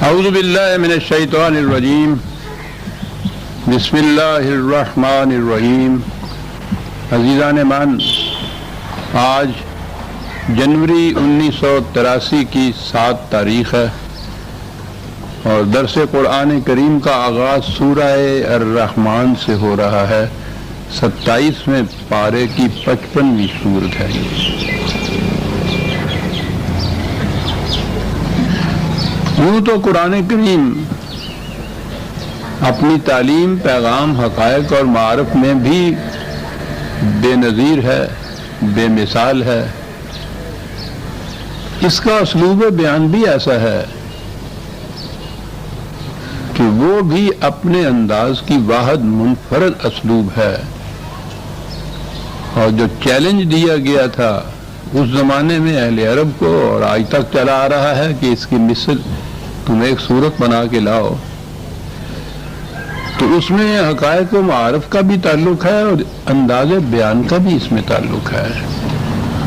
اعوذ باللہ من الشیطان الرجیم بسم اللہ الرحمن الرحیم۔ عزیزان من، آج جنوری 1983 کی 7 تاریخ ہے اور درس قرآن کریم کا آغاز سورہ الرحمن سے ہو رہا ہے۔ 27ویں پارے کی 55ویں سورت ہے۔ یوں تو قرآن کریم اپنی تعلیم، پیغام، حقائق اور معارف میں بھی بے نظیر ہے، بے مثال ہے۔ اس کا اسلوب بیان بھی ایسا ہے کہ وہ بھی اپنے انداز کی واحد منفرد اسلوب ہے، اور جو چیلنج دیا گیا تھا اس زمانے میں اہل عرب کو اور آج تک چلا آ رہا ہے کہ اس کی مثل تم ایک صورت بنا کے لاؤ، تو اس میں حقائق و معارف کا بھی تعلق ہے اور انداز بیان کا بھی اس میں تعلق ہے۔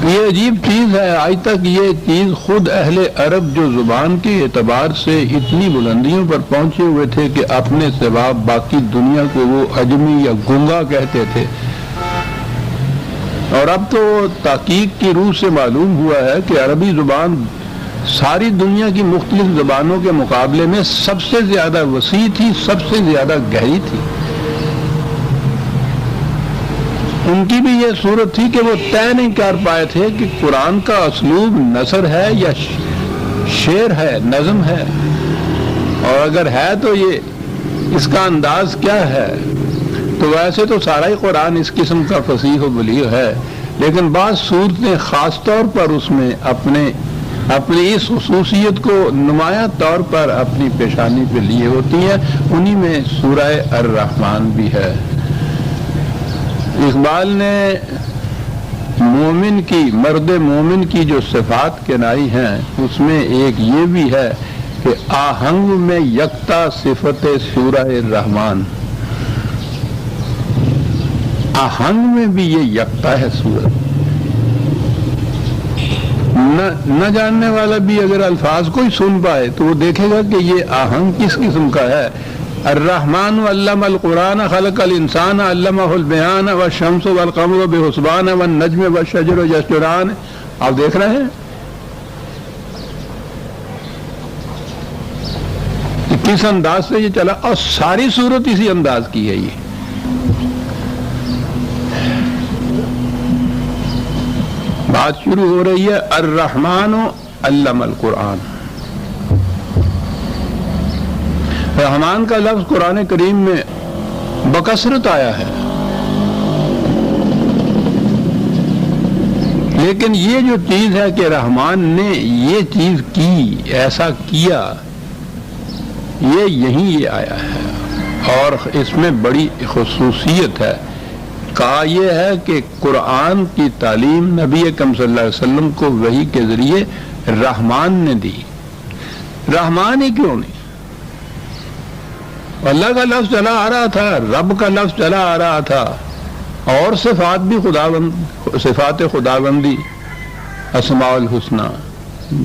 یہ عجیب چیز ہے، آج تک یہ چیز خود اہل عرب جو زبان کے اعتبار سے اتنی بلندیوں پر پہنچے ہوئے تھے کہ اپنے سوا باقی دنیا کو وہ عجمی یا گنگا کہتے تھے، اور اب تو تحقیق کی روح سے معلوم ہوا ہے کہ عربی زبان ساری دنیا کی مختلف زبانوں کے مقابلے میں سب سے زیادہ وسیع تھی، سب سے زیادہ گہری تھی۔ ان کی بھی یہ صورت تھی کہ وہ طے نہیں کر پائے تھے کہ قرآن کا اسلوب نثر ہے یا شعر ہے، نظم ہے، اور اگر ہے تو یہ اس کا انداز کیا ہے۔ تو ویسے تو سارا ہی قرآن اس قسم کا فصیح و بلیغ ہے، لیکن بعض صورتیں خاص طور پر اس میں اپنی اس خصوصیت کو نمایاں طور پر اپنی پیشانی پہ لیے ہوتی ہیں۔ انہی میں سورہ الرحمن بھی ہے۔ اقبال نے مرد مومن کی جو صفات گنائی ہیں اس میں ایک یہ بھی ہے کہ آہنگ میں یکتا صفت سورہ الرحمن، آہنگ میں بھی یہ یکتا ہے سورت۔ نہ جاننے والا بھی اگر الفاظ کو ہی سن پائے تو وہ دیکھے گا کہ یہ آہنگ کس قسم کا ہے۔ الرحمن علم القرآن خلق الانسان علمہ البیان والشمس والقمر بحسبان والنجم والشجر یسجدان۔ آپ دیکھ رہے ہیں کہ کس انداز سے یہ چلا، اور ساری صورت اسی انداز کی ہے۔ یہ بات شروع ہو رہی ہے الرحمن علم القرآن۔ رحمان کا لفظ قرآن کریم میں بکثرت آیا ہے، لیکن یہ جو چیز ہے کہ رحمان نے یہ چیز کی، ایسا کیا، یہیں یہ آیا ہے، اور اس میں بڑی خصوصیت ہے۔ کہا یہ ہے کہ قرآن کی تعلیم نبی اکرم صلی اللہ علیہ وسلم کو وحی کے ذریعے رحمان نے دی۔ رحمان ہی کیوں نہیں، اللہ کا لفظ چلا آ رہا تھا، رب کا لفظ چلا آ رہا تھا، اور صفات بھی صفات خداوندی، اسماء الحسنی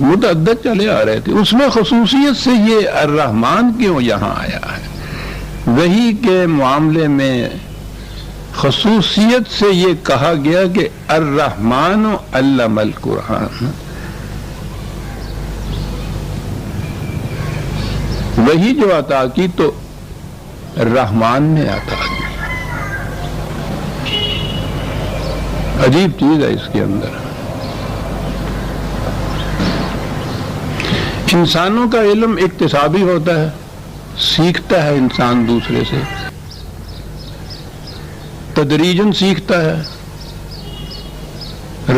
متعدد چلے آ رہے تھے، اس میں خصوصیت سے یہ الرحمن کیوں یہاں آیا ہے۔ وحی کے معاملے میں خصوصیت سے یہ کہا گیا کہ الرحمن علم القرآن، وہی جو عطا کی تو رحمان نے عطا کی۔ عجیب چیز ہے اس کے اندر۔ انسانوں کا علم اکتسابی ہوتا ہے، سیکھتا ہے انسان دوسرے سے، تدریجاً سیکھتا ہے،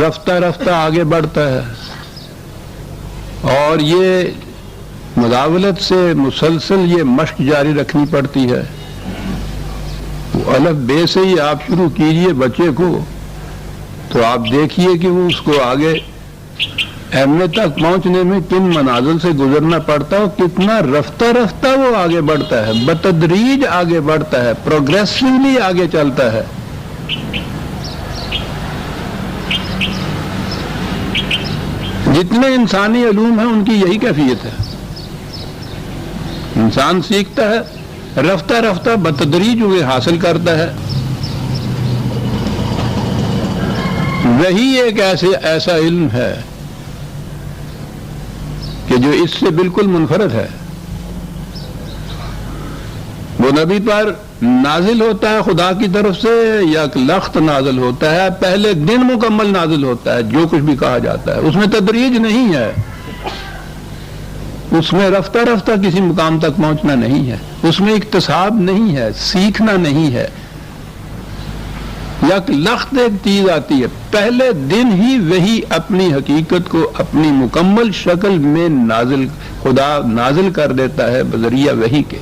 رفتہ رفتہ آگے بڑھتا ہے، اور یہ مداولت سے مسلسل یہ مشق جاری رکھنی پڑتی ہے۔ وہ الف بے سے ہی آپ شروع کیجئے بچے کو، تو آپ دیکھیے کہ وہ اس کو آگے ایم اے تک پہنچنے میں کن منازل سے گزرنا پڑتا ہے، اور کتنا رفتہ رفتہ وہ آگے بڑھتا ہے، بتدریج آگے بڑھتا ہے، پروگریسولی آگے چلتا ہے۔ جتنے انسانی علوم ہیں ان کی یہی کیفیت ہے۔ انسان سیکھتا ہے، رفتہ رفتہ بتدریج وہ حاصل کرتا ہے. وہی ایک ایسا علم ہے کہ جو اس سے بالکل منفرد ہے. وہ نبی پر نازل ہوتا ہے خدا کی طرف سے، یک لخت نازل ہوتا ہے، پہلے دن مکمل نازل ہوتا ہے. جو کچھ بھی کہا جاتا ہے اس میں تدریج نہیں ہے، اس میں رفتہ رفتہ کسی مقام تک پہنچنا نہیں ہے، اس میں اکتساب نہیں ہے، سیکھنا نہیں ہے. یک لخت ایک چیز آتی ہے، پہلے دن ہی وہی اپنی حقیقت کو اپنی مکمل شکل میں خدا نازل کر دیتا ہے بذریعہ وحی کے.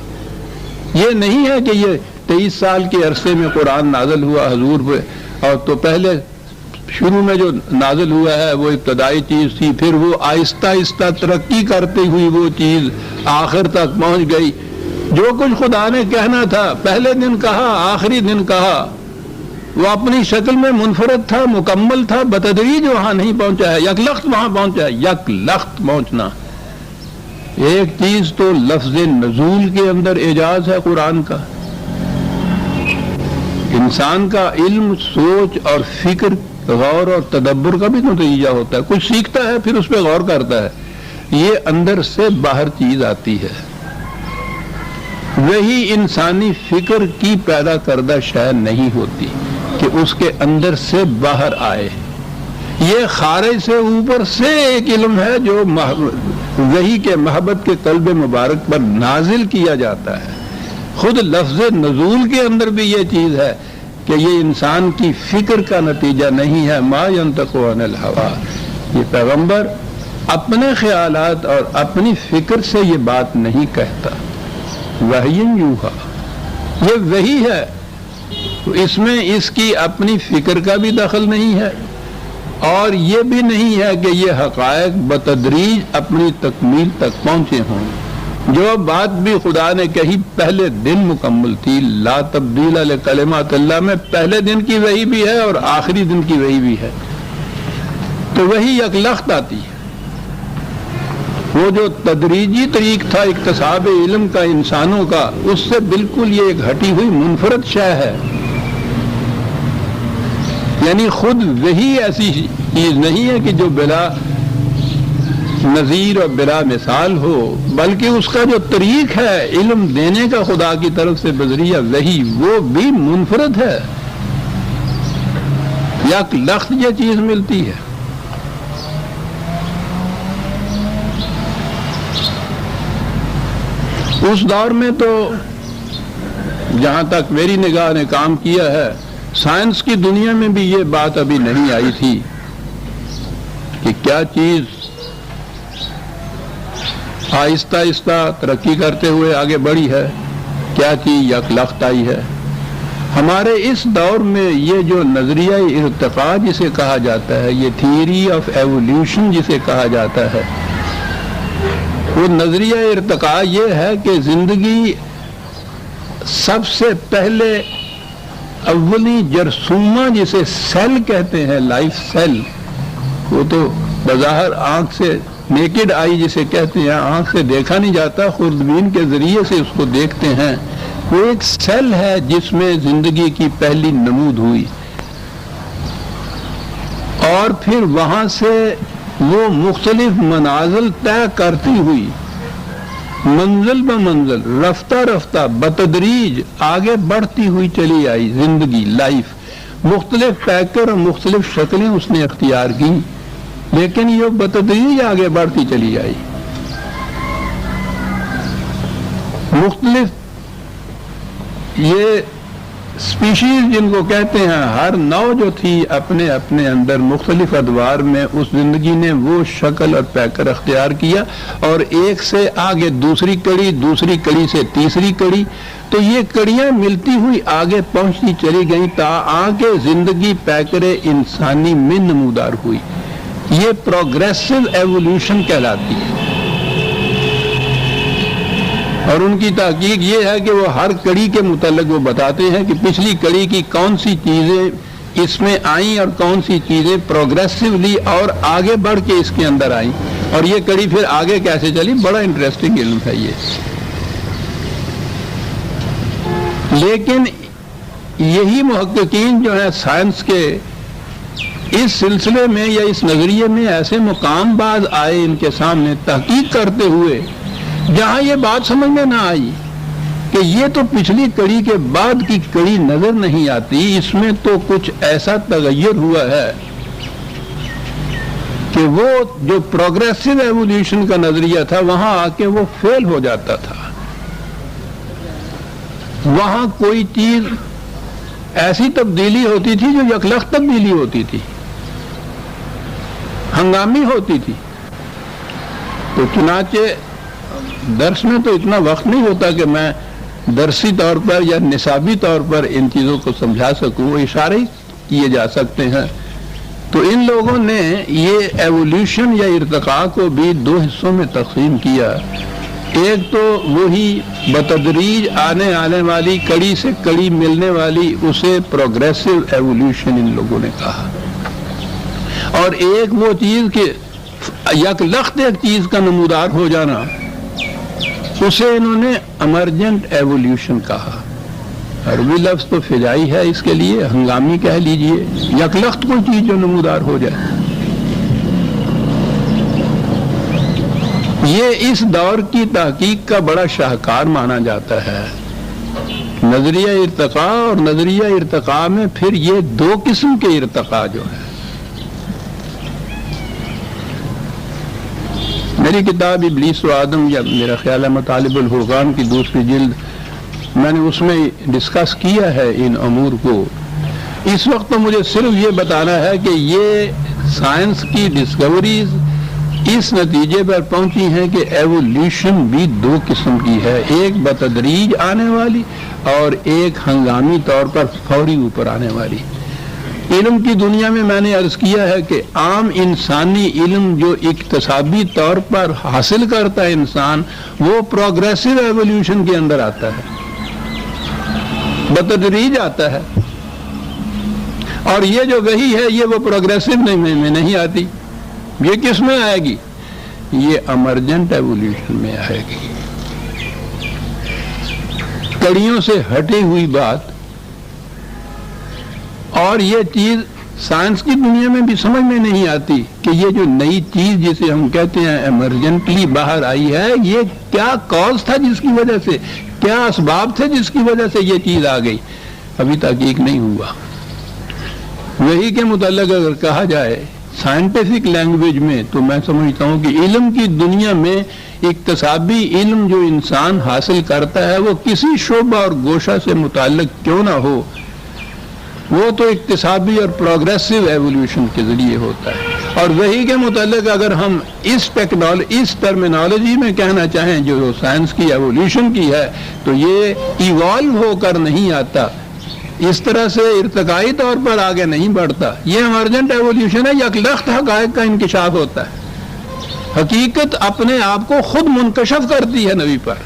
یہ نہیں ہے کہ یہ 23 سال کے عرصے میں قرآن نازل ہوا حضور پہ، اور تو پہلے شروع میں جو نازل ہوا ہے وہ ابتدائی چیز تھی، پھر وہ آہستہ آہستہ ترقی کرتی ہوئی وہ چیز آخر تک پہنچ گئی. جو کچھ خدا نے کہنا تھا پہلے دن کہا، آخری دن کہا، وہ اپنی شکل میں منفرد تھا، مکمل تھا، بتدریج وہاں نہیں پہنچا ہے، یک لخت وہاں پہنچا ہے. یک لخت پہنچنا ایک چیز تو لفظ نزول کے اندر اعجاز ہے قرآن کا. انسان کا علم، سوچ اور فکر، غور اور تدبر کا بھی نتیجہ ہوتا ہے. کچھ سیکھتا ہے پھر اس پہ غور کرتا ہے، یہ اندر سے باہر چیز آتی ہے. وہی انسانی فکر کی پیدا کردہ شے نہیں ہوتی کہ اس کے اندر سے باہر آئے. یہ خارج سے اوپر سے ایک علم ہے جو وحی کے محبت کے قلب مبارک پر نازل کیا جاتا ہے. خود لفظ نزول کے اندر بھی یہ چیز ہے کہ یہ انسان کی فکر کا نتیجہ نہیں ہے. ما ینطق عن الہوا، یہ پیغمبر اپنے خیالات اور اپنی فکر سے یہ بات نہیں کہتا. وحی یوحا، یہ وحی ہے، اس میں اس کی اپنی فکر کا بھی دخل نہیں ہے، اور یہ بھی نہیں ہے کہ یہ حقائق بتدریج اپنی تکمیل تک پہنچے ہوں. جو بات بھی خدا نے کہی پہلے دن مکمل تھی. لا تبدیل لکلمات اللہ میں پہلے دن کی وحی بھی ہے اور آخری دن کی وحی بھی ہے. تو وہی یک لخت آتی ہے. وہ جو تدریجی طریق تھا اکتساب علم کا انسانوں کا، اس سے بالکل یہ ایک ہٹی ہوئی منفرد شے ہے. یعنی خود وہی ایسی چیز نہیں ہے کہ جو بلا نظیر اور بلا مثال ہو، بلکہ اس کا جو طریق ہے علم دینے کا خدا کی طرف سے بذریعہ وحی، وہ بھی منفرد ہے. یک لخت یہ چیز ملتی ہے. اس دور میں تو جہاں تک میری نگاہ نے کام کیا ہے، سائنس کی دنیا میں بھی یہ بات ابھی نہیں آئی تھی کہ کیا چیز آہستہ آہستہ ترقی کرتے ہوئے آگے بڑھی ہے، کیا چیز یک لخت آئی ہے. ہمارے اس دور میں یہ جو نظریہ ارتقاء جسے کہا جاتا ہے، یہ تھیوری آف ایولیوشن جسے کہا جاتا ہے، وہ نظریہ ارتقاء یہ ہے کہ زندگی سب سے پہلے اولی جرثومہ جسے سیل کہتے ہیں، لائف سیل، وہ تو بظاہر آنکھ سے نیکڈ آئی جسے کہتے ہیں، آنکھ سے دیکھا نہیں جاتا، خوردبین کے ذریعے سے اس کو دیکھتے ہیں. وہ ایک سیل ہے جس میں زندگی کی پہلی نمود ہوئی، اور پھر وہاں سے وہ مختلف منازل طے کرتی ہوئی منزل بہ منزل رفتہ رفتہ بتدریج آگے بڑھتی ہوئی چلی آئی. زندگی، لائف، مختلف پیکر اور مختلف شکلیں اس نے اختیار کی، لیکن یہ بتدریج آگے بڑھتی چلی آئی. مختلف یہ سپیشیز جن کو کہتے ہیں، ہر نو جو تھی اپنے اپنے اندر مختلف ادوار میں اس زندگی نے وہ شکل اور پیکر اختیار کیا، اور ایک سے آگے دوسری کڑی، دوسری کڑی سے تیسری کڑی، تو یہ کڑیاں ملتی ہوئی آگے پہنچتی چلی گئیں تا آگے زندگی پیکر انسانی میں نمودار ہوئی. یہ پروگریسو ایوولوشن کہلاتی ہے. اور ان کی تحقیق یہ ہے کہ وہ ہر کڑی کے متعلق وہ بتاتے ہیں کہ پچھلی کڑی کی کون سی چیزیں اس میں آئیں اور کون سی چیزیں پروگریسولی اور آگے بڑھ کے اس کے اندر آئیں، اور یہ کڑی پھر آگے کیسے چلی. بڑا انٹرسٹنگ علم ہے یہ. لیکن یہی محققین جو ہیں سائنس کے اس سلسلے میں یا اس نظریے میں ایسے مقام بعد آئے ان کے سامنے تحقیق کرتے ہوئے جہاں یہ بات سمجھ میں نہ آئی کہ یہ تو پچھلی کڑی کے بعد کی کڑی نظر نہیں آتی، اس میں تو کچھ ایسا تغیر ہوا ہے کہ وہ جو پروگریسو ایوولوشن کا نظریہ تھا وہاں آ کے وہ فیل ہو جاتا تھا۔ وہاں کوئی چیز ایسی تبدیلی ہوتی تھی جو یکلخت تبدیلی ہوتی تھی، ہنگامی ہوتی تھی۔ تو چنانچہ درس میں تو اتنا وقت نہیں ہوتا کہ میں درسی طور پر یا نصابی طور پر ان چیزوں کو سمجھا سکوں، اشارے کیے جا سکتے ہیں۔ تو ان لوگوں نے یہ ایوولوشن یا ارتقاء کو بھی دو حصوں میں تقسیم کیا۔ ایک تو وہی بتدریج آنے والی کڑی سے کڑی ملنے والی، اسے پروگریسو ایوولوشن ان لوگوں نے کہا، اور ایک وہ چیز کہ یکلخت ایک چیز کا نمودار ہو جانا، اسے انہوں نے ایمرجنٹ ایوولوشن کہا۔ عربی لفظ تو فجائی ہے اس کے لیے، ہنگامی کہہ لیجئے، یکلخت کوئی چیز جو نمودار ہو جائے۔ یہ اس دور کی تحقیق کا بڑا شاہکار مانا جاتا ہے۔ نظریہ ارتقاء اور نظریہ ارتقاء میں پھر یہ دو قسم کے ارتقاء جو ہے۔ میری کتاب ابلیس و آدم، یا میرا خیال ہے مطالب الفرقان کی دوسری جلد، میں نے اس میں ڈسکس کیا ہے ان امور کو۔ اس وقت تو مجھے صرف یہ بتانا ہے کہ یہ سائنس کی ڈسکوریز اس نتیجے پر پہنچی ہیں کہ ایوولوشن بھی دو قسم کی ہے، ایک بتدریج آنے والی اور ایک ہنگامی طور پر فوری اوپر آنے والی۔ علم کی دنیا میں میں نے عرض کیا ہے کہ عام انسانی علم جو اکتسابی طور پر حاصل کرتا ہے انسان، وہ پروگریسو ایوولوشن کے اندر آتا ہے، بتدریج آتا ہے، اور یہ جو وحی ہے یہ وہ پروگریسو میں نہیں آتی۔ یہ کس میں آئے گی؟ یہ ایمرجنٹ ایوولوشن میں آئے گی۔ کڑیوں سے ہٹی ہوئی بات، اور یہ چیز سائنس کی دنیا میں بھی سمجھ میں نہیں آتی کہ یہ جو نئی چیز جسے ہم کہتے ہیں ایمرجنٹلی باہر آئی ہے، یہ کیا کاز تھا جس کی وجہ سے، کیا اسباب تھے جس کی وجہ سے یہ چیز آ گئی، ابھی تحقیق نہیں ہوا۔ وہی کے متعلق اگر کہا جائے سائنٹیفک لینگویج میں، تو میں سمجھتا ہوں کہ علم کی دنیا میں اکتسابی علم جو انسان حاصل کرتا ہے، وہ کسی شعبہ اور گوشہ سے متعلق کیوں نہ ہو، وہ تو اکتسابی اور پروگریسو ایوولوشن کے ذریعے ہوتا ہے۔ اور وہی کے متعلق اگر ہم اس ٹرمینالوجی میں کہنا چاہیں جو سائنس کی ایوولوشن کی ہے، تو یہ ایوالو ہو کر نہیں آتا، اس طرح سے ارتقائی طور پر آگے نہیں بڑھتا۔ یہ ایمرجنٹ ایوولوشن ہے، یکلخت حقائق کا انکشاف ہوتا ہے۔ حقیقت اپنے آپ کو خود منکشف کرتی ہے نبی پر،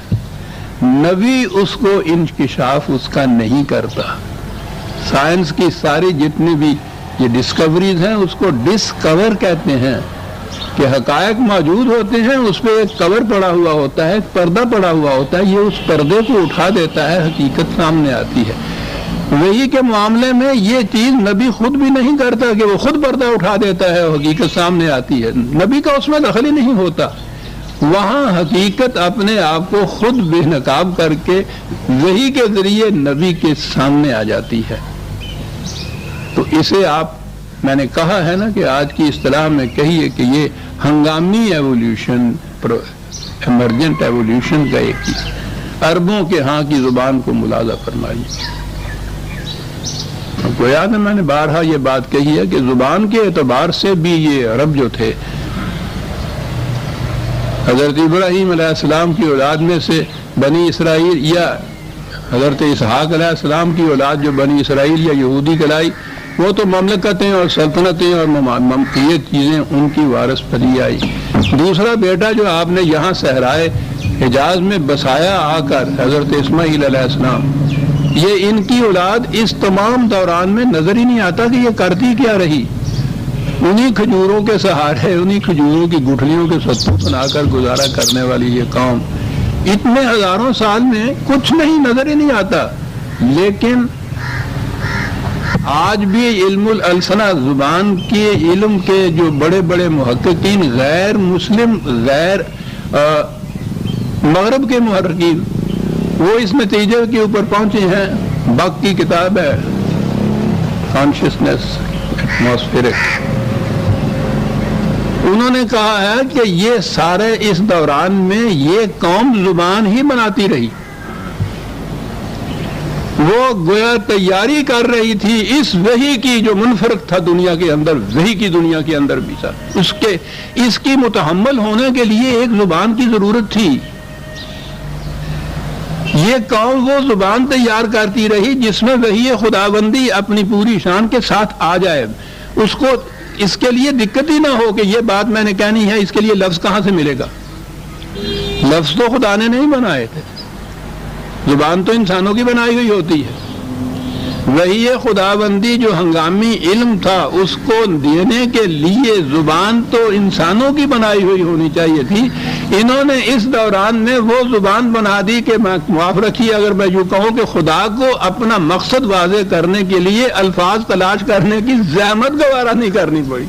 نبی اس کو انکشاف اس کا نہیں کرتا۔ سائنس کی ساری جتنی بھی یہ ڈسکوریز ہیں اس کو ڈسکور کہتے ہیں، کہ حقائق موجود ہوتے ہیں، اس پہ ایک کور پڑا ہوا ہوتا ہے، ایک پردہ پڑا ہوا ہوتا ہے، یہ اس پردے کو اٹھا دیتا ہے، حقیقت سامنے آتی ہے۔ وہی کے معاملے میں یہ چیز نبی خود بھی نہیں کرتا کہ وہ خود پردہ اٹھا دیتا ہے، حقیقت سامنے آتی ہے، نبی کا اس میں دخل ہی نہیں ہوتا۔ وہاں حقیقت اپنے آپ کو خود بے نقاب کر کے وحی کے ذریعے نبی کے سامنے آ جاتی ہے۔ تو اسے میں نے کہا ہے نا کہ آج کی اصطلاح میں کہیے کہ یہ ہنگامی ایوولوشن، ایمرجنٹ ایوولوشن کا ایک چیز۔ عربوں کے ہاں کی زبان کو ملاحظہ فرمائیے۔ کو یاد ہے میں نے بارہا یہ بات کہی ہے کہ زبان کے اعتبار سے بھی یہ عرب جو تھے، حضرت ابراہیم علیہ السلام کی اولاد میں سے بنی اسرائیل، یا حضرت اسحاق علیہ السلام کی اولاد جو بنی اسرائیل یا یہودی کہلائی، وہ تو مملکتیں اور سلطنتیں اور یہ چیزیں ان کی وارث پلی آئی۔ دوسرا بیٹا جو آپ نے یہاں صحرائے حجاز میں بسایا آ کر، حضرت اسماعیل علیہ السلام، یہ ان کی اولاد اس تمام دوران میں نظر ہی نہیں آتا کہ یہ کرتی کیا رہی۔ انہی کھجوروں کے سہارے، انہی کھجوروں کی گٹھلیوں کے ستو بنا کر گزارا کرنے والی یہ قوم اتنے ہزاروں سال میں کچھ نہیں، نظر ہی نہیں آتا۔ لیکن آج بھی علم الالسنہ زبان کے علم کے جو بڑے بڑے محققین غیر مسلم غیر مغرب کے محققین وہ اس نتیجے کے اوپر پہنچے ہیں. بک کی کتاب ہے کانشیسنیس ایٹماسفیرک. انہوں نے کہا ہے کہ یہ سارے اس دوران میں یہ قوم زبان ہی بناتی رہی. وہ گویا تیاری کر رہی تھی اس وحی کی جو منفرد تھا دنیا کے اندر، وحی کی دنیا کے اندر بھی تھا، اس کی متحمل ہونے کے لیے ایک زبان کی ضرورت تھی. یہ قوم وہ زبان تیار کرتی رہی جس میں وحی خداوندی اپنی پوری شان کے ساتھ آ جائے. اس کو اس کے لیے دقت ہی نہ ہو کہ یہ بات میں نے کہنی ہے، اس کے لیے لفظ کہاں سے ملے گا. لفظ تو خدا نے نہیں بنائے تھے، زبان تو انسانوں کی بنائی ہوئی ہوتی ہے. وہی خداوندی جو ہنگامی علم تھا اس کو دینے کے لیے زبان تو انسانوں کی بنائی ہوئی ہونی چاہیے تھی. انہوں نے اس دوران میں وہ زبان بنا دی کہ معاف رکھیے اگر میں یوں کہوں کہ خدا کو اپنا مقصد واضح کرنے کے لیے الفاظ تلاش کرنے کی زحمت گوارا نہیں کرنی پڑی.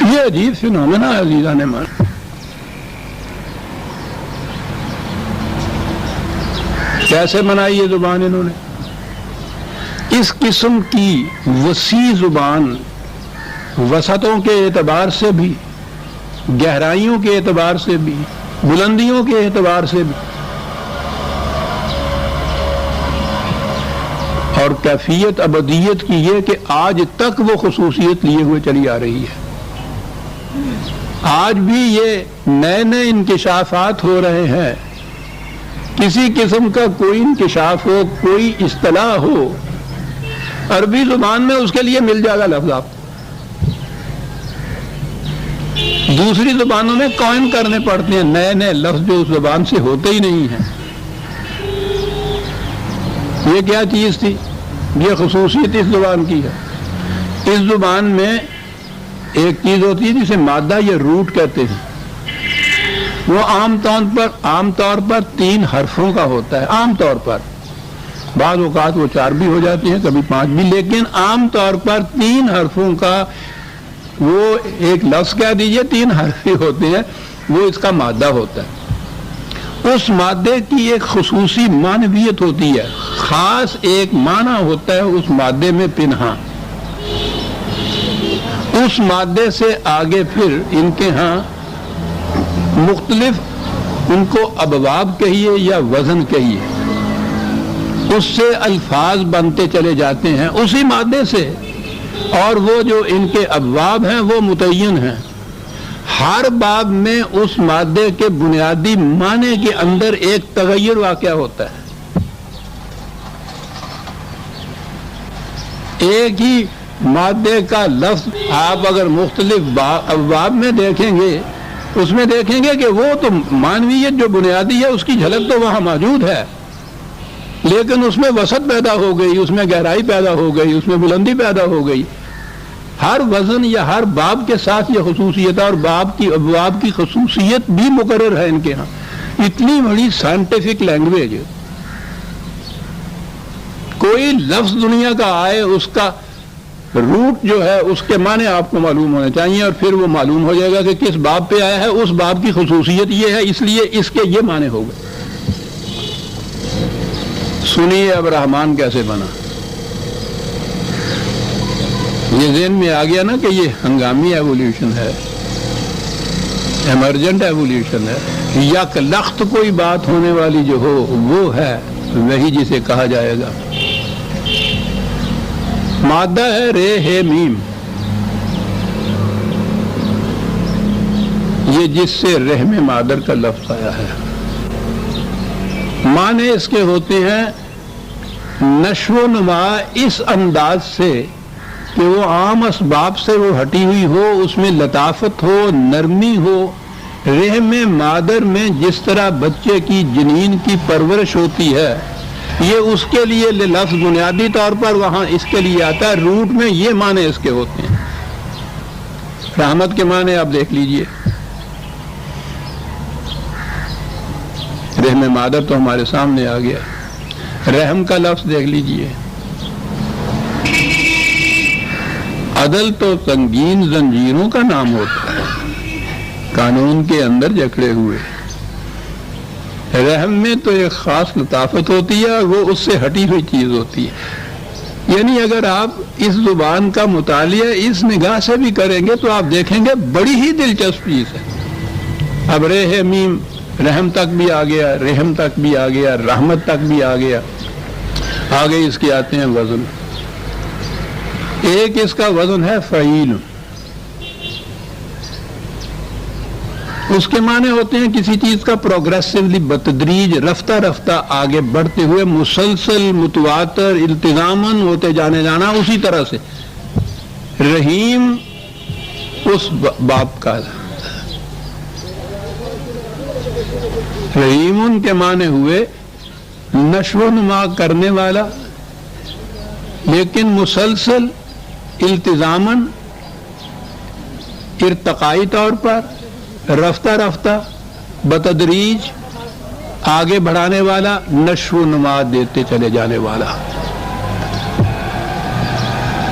یہ عجیب فینومینا ہے عزیزان من. کیسے بنائی یہ زبان انہوں نے؟ اس قسم کی وسیع زبان وسعتوں کے اعتبار سے بھی، گہرائیوں کے اعتبار سے بھی، بلندیوں کے اعتبار سے بھی، اور کیفیت ابدیت کی یہ کہ آج تک وہ خصوصیت لیے ہوئے چلی آ رہی ہے. آج بھی یہ نئے نئے انکشافات ہو رہے ہیں. کسی قسم کا کوئی انکشاف ہو، کوئی اصطلاح ہو، عربی زبان میں اس کے لیے مل جائے گا لفظ. آپ دوسری زبانوں میں قائم کرنے پڑتے ہیں نئے نئے لفظ جو اس زبان سے ہوتے ہی نہیں ہیں. یہ کیا چیز تھی؟ یہ خصوصیت اس زبان کی ہے. اس زبان میں ایک چیز ہوتی ہے جسے مادہ یا روٹ کہتے ہیں. وہ عام طور پر 3 حرفوں کا ہوتا ہے. عام طور پر بعض اوقات وہ 4 بھی ہو جاتی ہیں، کبھی 5 بھی، لیکن عام طور پر 3 حرفوں کا وہ ایک لفظ کہہ دیجئے 3 حرف ہی ہوتے ہیں، وہ اس کا مادہ ہوتا ہے. اس مادے کی ایک خصوصی معنویت ہوتی ہے، خاص ایک معنی ہوتا ہے اس مادے میں پنہاں. اس مادے سے آگے پھر ان کے ہاں مختلف، ان کو ابواب کہیے یا وزن کہیے، اس سے الفاظ بنتے چلے جاتے ہیں اسی مادے سے. اور وہ جو ان کے ابواب ہیں وہ متعین ہیں. ہر باب میں اس مادے کے بنیادی معنی کے اندر ایک تغیر واقع ہوتا ہے. ایک ہی مادے کا لفظ آپ اگر مختلف ابواب میں دیکھیں گے، اس میں دیکھیں گے کہ وہ تو معنویت جو بنیادی ہے اس کی جھلک تو وہاں موجود ہے، لیکن اس میں وسعت پیدا ہو گئی، اس میں گہرائی پیدا ہو گئی، اس میں بلندی پیدا ہو گئی. ہر وزن یا ہر باب کے ساتھ یہ خصوصیت ہے، اور ابواب کی خصوصیت بھی مقرر ہے ان کے ہاں. اتنی بڑی سائنٹیفک لینگویج، کوئی لفظ دنیا کا آئے اس کا روٹ جو ہے اس کے معنی آپ کو معلوم ہونے چاہیے، اور پھر وہ معلوم ہو جائے گا کہ کس باب پہ آیا ہے. اس باب کی خصوصیت یہ ہے، اس لیے اس کے یہ معنی ہو گئے. سنیے اب رحمان کیسے بنا. یہ ذہن میں آ گیا نا کہ یہ ہنگامی ایولیوشن ہے، ایمرجنٹ ایولیوشن ہے. یک لخت کوئی بات ہونے والی جو ہو وہ ہے وہی جسے کہا جائے گا. مادہ ہے رے ہے میم، یہ جس سے رحم مادر کا لفظ آیا ہے. معنی اس کے ہوتے ہیں نشو و نما اس انداز سے کہ وہ عام اسباب سے وہ ہٹی ہوئی ہو، اس میں لطافت ہو، نرمی ہو. رحم مادر میں جس طرح بچے کی جنین کی پرورش ہوتی ہے، یہ اس کے لیے لفظ بنیادی طور پر وہاں اس کے لیے آتا ہے. روٹ میں یہ معنی اس کے ہوتے ہیں. رحمت کے معنی آپ دیکھ لیجئے. رحم مادر تو ہمارے سامنے آ گیا. رحم کا لفظ دیکھ لیجئے. عدل تو سنگین زنجیروں کا نام ہوتا ہے، قانون کے اندر جکڑے ہوئے. رحم میں تو ایک خاص لطافت ہوتی ہے، وہ اس سے ہٹی ہوئی چیز ہوتی ہے. یعنی اگر آپ اس زبان کا مطالعہ اس نگاہ سے بھی کریں گے تو آپ دیکھیں گے بڑی ہی دلچسپ چیز ہے. اب رحیم رحم تک بھی آ گیا، رحم تک بھی آ گیا، رحمت تک بھی آ گیا. آگے اس کے آتے ہیں وزن. ایک اس کا وزن ہے فعیل. اس کے معنی ہوتے ہیں کسی چیز کا پروگریسولی بتدریج رفتہ رفتہ آگے بڑھتے ہوئے مسلسل متواتر التزاماً ہوتے جانے جانا. اسی طرح سے رحیم اس باپ کا رحیم ان کے معنی ہوئے نشو و نما کرنے والا، لیکن مسلسل التزاماً ارتقائی طور پر رفتہ رفتہ بتدریج آگے بڑھانے والا، نشو و نما دیتے چلے جانے والا.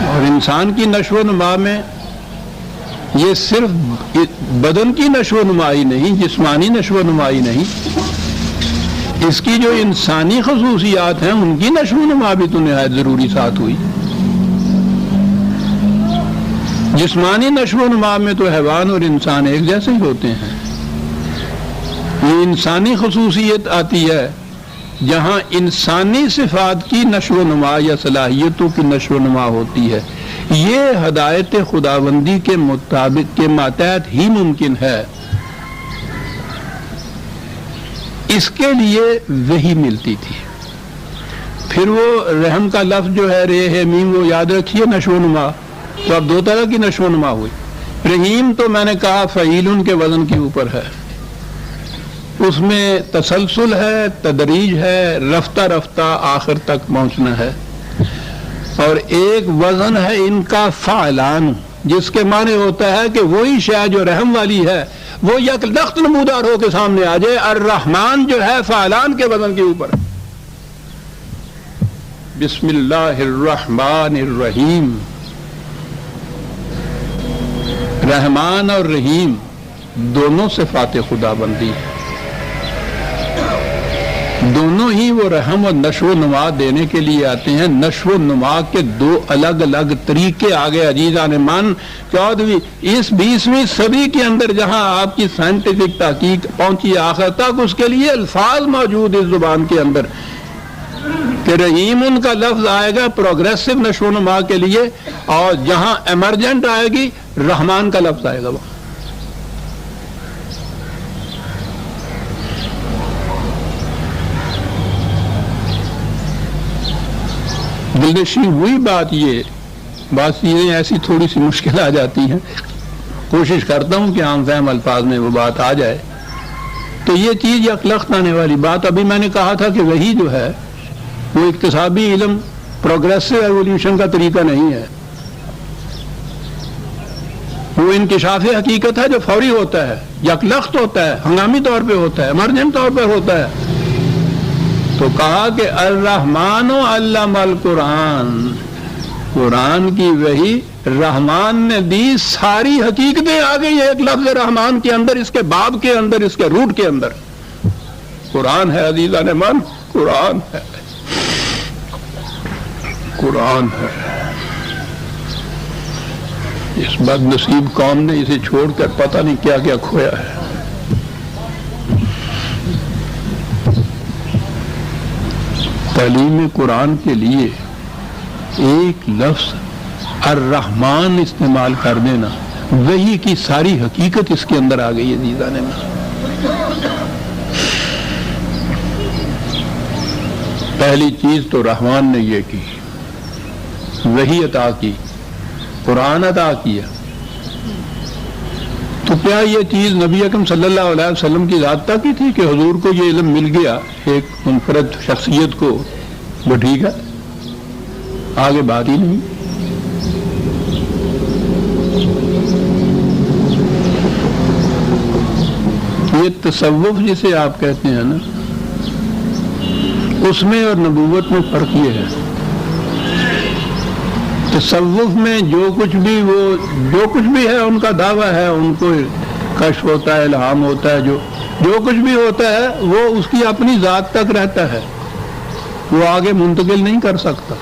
اور انسان کی نشو و نما میں یہ صرف بدن کی نشو و نمائی نہیں، جسمانی نشو و نمائی نہیں، اس کی جو انسانی خصوصیات ہیں ان کی نشو و نما بھی تو نہایت ضروری ساتھ ہوئی. جسمانی نشو و نما میں تو حیوان اور انسان ایک جیسے ہی ہوتے ہیں. یہ انسانی خصوصیت آتی ہے جہاں انسانی صفات کی نشو و نما یا صلاحیتوں کی نشو و نما ہوتی ہے. یہ ہدایت خداوندی کے مطابق کے ماتحت ہی ممکن ہے. اس کے لیے وحی ملتی تھی. پھر وہ رحم کا لفظ جو ہے رے ہے میم، وہ یاد رکھیے نشو و نما. تو اب دو طرح کی نشو و نما ہوئی. رحیم تو میں نے کہا فعیلن کے وزن کے اوپر ہے، اس میں تسلسل ہے، تدریج ہے، رفتہ رفتہ آخر تک پہنچنا ہے. اور ایک وزن ہے ان کا فعلان، جس کے معنی ہوتا ہے کہ وہی شے جو رحم والی ہے وہ یک لخت نمودار ہو کے سامنے آ جائے. الرحمن جو ہے فعلان کے وزن کے اوپر. بسم اللہ الرحمن الرحیم. رحمان اور رحیم دونوں صفات خدا بندی، دونوں ہی وہ رحم اور نشو و نما دینے کے لیے آتے ہیں. نشو و نما کے دو الگ الگ طریقے آگے عزیزان من 20ویں صدی کے اندر جہاں آپ کی سائنٹیفک تحقیق پہنچی آخر تک، اس کے لیے الفاظ موجود اس زبان کے اندر کہ رحیم ان کا لفظ آئے گا پروگریسو نشو و نما کے لیے، اور جہاں ایمرجنٹ آئے گی رحمان کا لفظ آئے گا. وہ دلنشین ہوئی بات چیزیں ایسی تھوڑی سی مشکل آ جاتی ہیں. کوشش کرتا ہوں کہ عام فہم الفاظ میں وہ بات آ جائے. تو یہ چیز یکلخت آنے والی بات. ابھی میں نے کہا تھا کہ وہی جو ہے وہ اکتسابی علم پروگریسو ایولیوشن کا طریقہ نہیں ہے. وہ انکشاف حقیقت ہے جو فوری ہوتا ہے، یکلخت ہوتا ہے، ہنگامی طور پہ ہوتا ہے، ایمرجنٹ طور پہ ہوتا ہے. تو کہا کہ الرحمن علم القرآن، قرآن کی وحی رحمان نے دی. ساری حقیقتیں آ گئی ایک لفظ رحمان کے اندر، اس کے باب کے اندر، اس کے روٹ کے اندر. قرآن ہے عزیزان من، قرآن ہے، قرآن ہے. اس بد نصیب قوم نے اسے چھوڑ کر پتہ نہیں کیا کیا کھویا ہے. تعلیم قرآن کے لیے ایک لفظ الرحمن استعمال کر دینا، وہی کی ساری حقیقت اس کے اندر آ گئی ہے عزیزان میں. پہلی چیز تو رحمان نے یہ کی، وحی عطا کی، قرآن عطا کیا. تو کیا یہ چیز نبی اکرم صلی اللہ علیہ وسلم کی ذات تک ہی تھی کہ حضور کو یہ علم مل گیا ایک منفرد شخصیت کو، وہ ٹھیک ہے، آگے بات ہی نہیں. یہ تصوف جسے آپ کہتے ہیں نا، اس میں اور نبوت میں فرق یہ ہے، تصوف میں جو کچھ بھی ہے ان کا دعویٰ ہے، ان کو کشف ہوتا ہے، الہام ہوتا ہے، جو کچھ بھی ہوتا ہے وہ اس کی اپنی ذات تک رہتا ہے، وہ آگے منتقل نہیں کر سکتا۔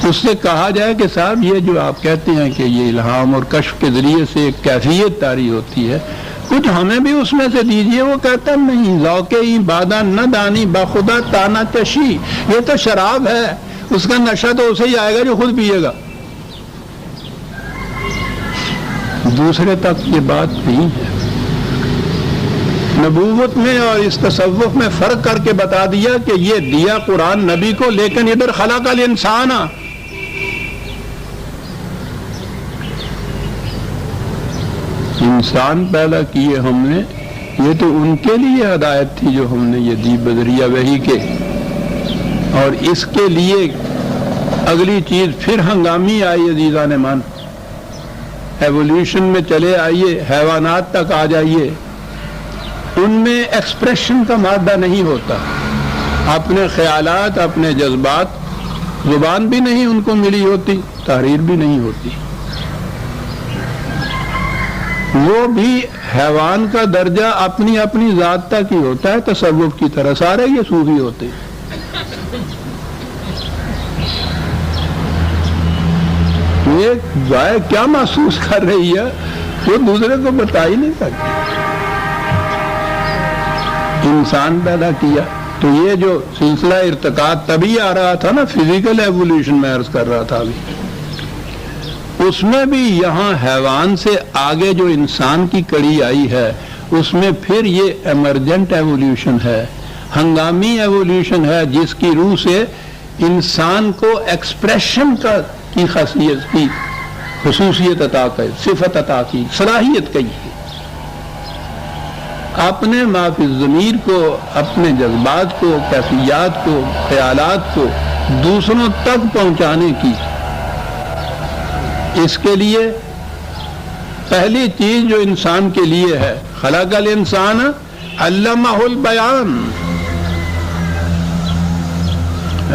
اس سے کہا جائے کہ صاحب یہ جو آپ کہتے ہیں کہ یہ الہام اور کشف کے ذریعے سے ایک کیفیت طاری ہوتی ہے، کچھ ہمیں بھی اس میں سے دیجئے۔ وہ کہتا نہیں، ذوق عبادہ نہ دانی بخدا تانا چشی، یہ تو شراب ہے، اس کا نشہ تو اسے ہی آئے گا جو خود پیے گا، دوسرے تک یہ بات نہیں ہے۔ نبوت میں اور اس تصوف میں فرق کر کے بتا دیا کہ یہ دیا قرآن نبی کو، لیکن ادھر خلق الانسان، انسان پیدا کیے ہم نے، یہ تو ان کے لیے ہدایت تھی جو ہم نے یہ دی بذریعہ وحی کے، اور اس کے لیے اگلی چیز پھر ہنگامی آئی عزیزان مان، ایولیوشن میں چلے آئیے، حیوانات تک آ جائیے، ان میں ایکسپریشن کا مادہ نہیں ہوتا، اپنے خیالات، اپنے جذبات، زبان بھی نہیں ان کو ملی ہوتی، تحریر بھی نہیں ہوتی، وہ بھی حیوان کا درجہ اپنی اپنی ذات تک ہی ہوتا ہے، تصوف کی طرح سارے یہ صوفی ہوتے ہیں۔ یہ گائے کیا محسوس کر رہی ہے وہ دوسرے کو بتا ہی نہیں سکتی۔ انسان پیدا کیا تو یہ جو سلسلہ ارتقاء تبھی آ رہا تھا نا، فزیکل ایولیوشن میں عرض کر رہا تھا ابھی، اس میں بھی یہاں حیوان سے آگے جو انسان کی کڑی آئی ہے، اس میں پھر یہ ایمرجنٹ ایولیوشن ہے، ہنگامی ایولیوشن ہے، جس کی روح سے انسان کو ایکسپریشن کی خاصیت کی خصوصیت عطا کی، صفت عطا کی، صلاحیت کی، اپنے ما فی الضمیر کو، اپنے جذبات کو، کیفیات کو، خیالات کو دوسروں تک پہنچانے کی۔ اس کے لیے پہلی چیز جو انسان کے لیے ہے، خلق الانسان علمہ البیان،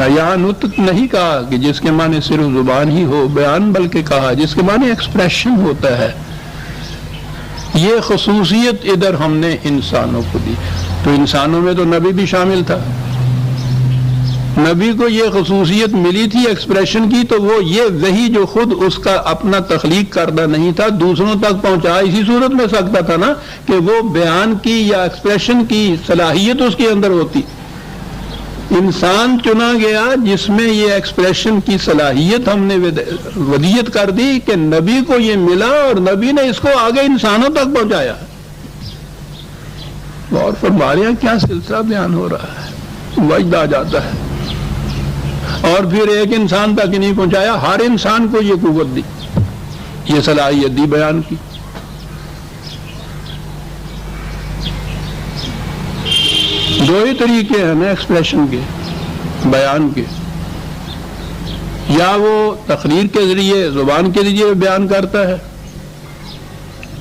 یہاں نطق نہیں کہا کہ جس کے معنی صرف زبان ہی ہو، بیان بلکہ کہا جس کے معنی ایکسپریشن ہوتا ہے۔ یہ خصوصیت ادھر ہم نے انسانوں کو دی، تو انسانوں میں تو نبی بھی شامل تھا، نبی کو یہ خصوصیت ملی تھی ایکسپریشن کی، تو وہ یہ وہی جو خود اس کا اپنا تخلیق کردہ نہیں تھا، دوسروں تک پہنچا اسی صورت میں سکتا تھا نا کہ وہ بیان کی یا ایکسپریشن کی صلاحیت اس کے اندر ہوتی۔ انسان چنا گیا جس میں یہ ایکسپریشن کی صلاحیت ہم نے ودیت کر دی کہ نبی کو یہ ملا، اور نبی نے اس کو آگے انسانوں تک پہنچایا۔ اور فرما رہے ہیں کیا سلسلہ بیان ہو رہا ہے، وجد آ جاتا ہے۔ اور پھر ایک انسان تک ہی نہیں پہنچایا، ہر انسان کو یہ قوت دی، یہ صلاحیت دی بیان کی۔ دو ہی طریقے ہیں نا ایکسپریشن کے، بیان کے، یا وہ تقریر کے ذریعے، زبان کے ذریعے بیان کرتا ہے،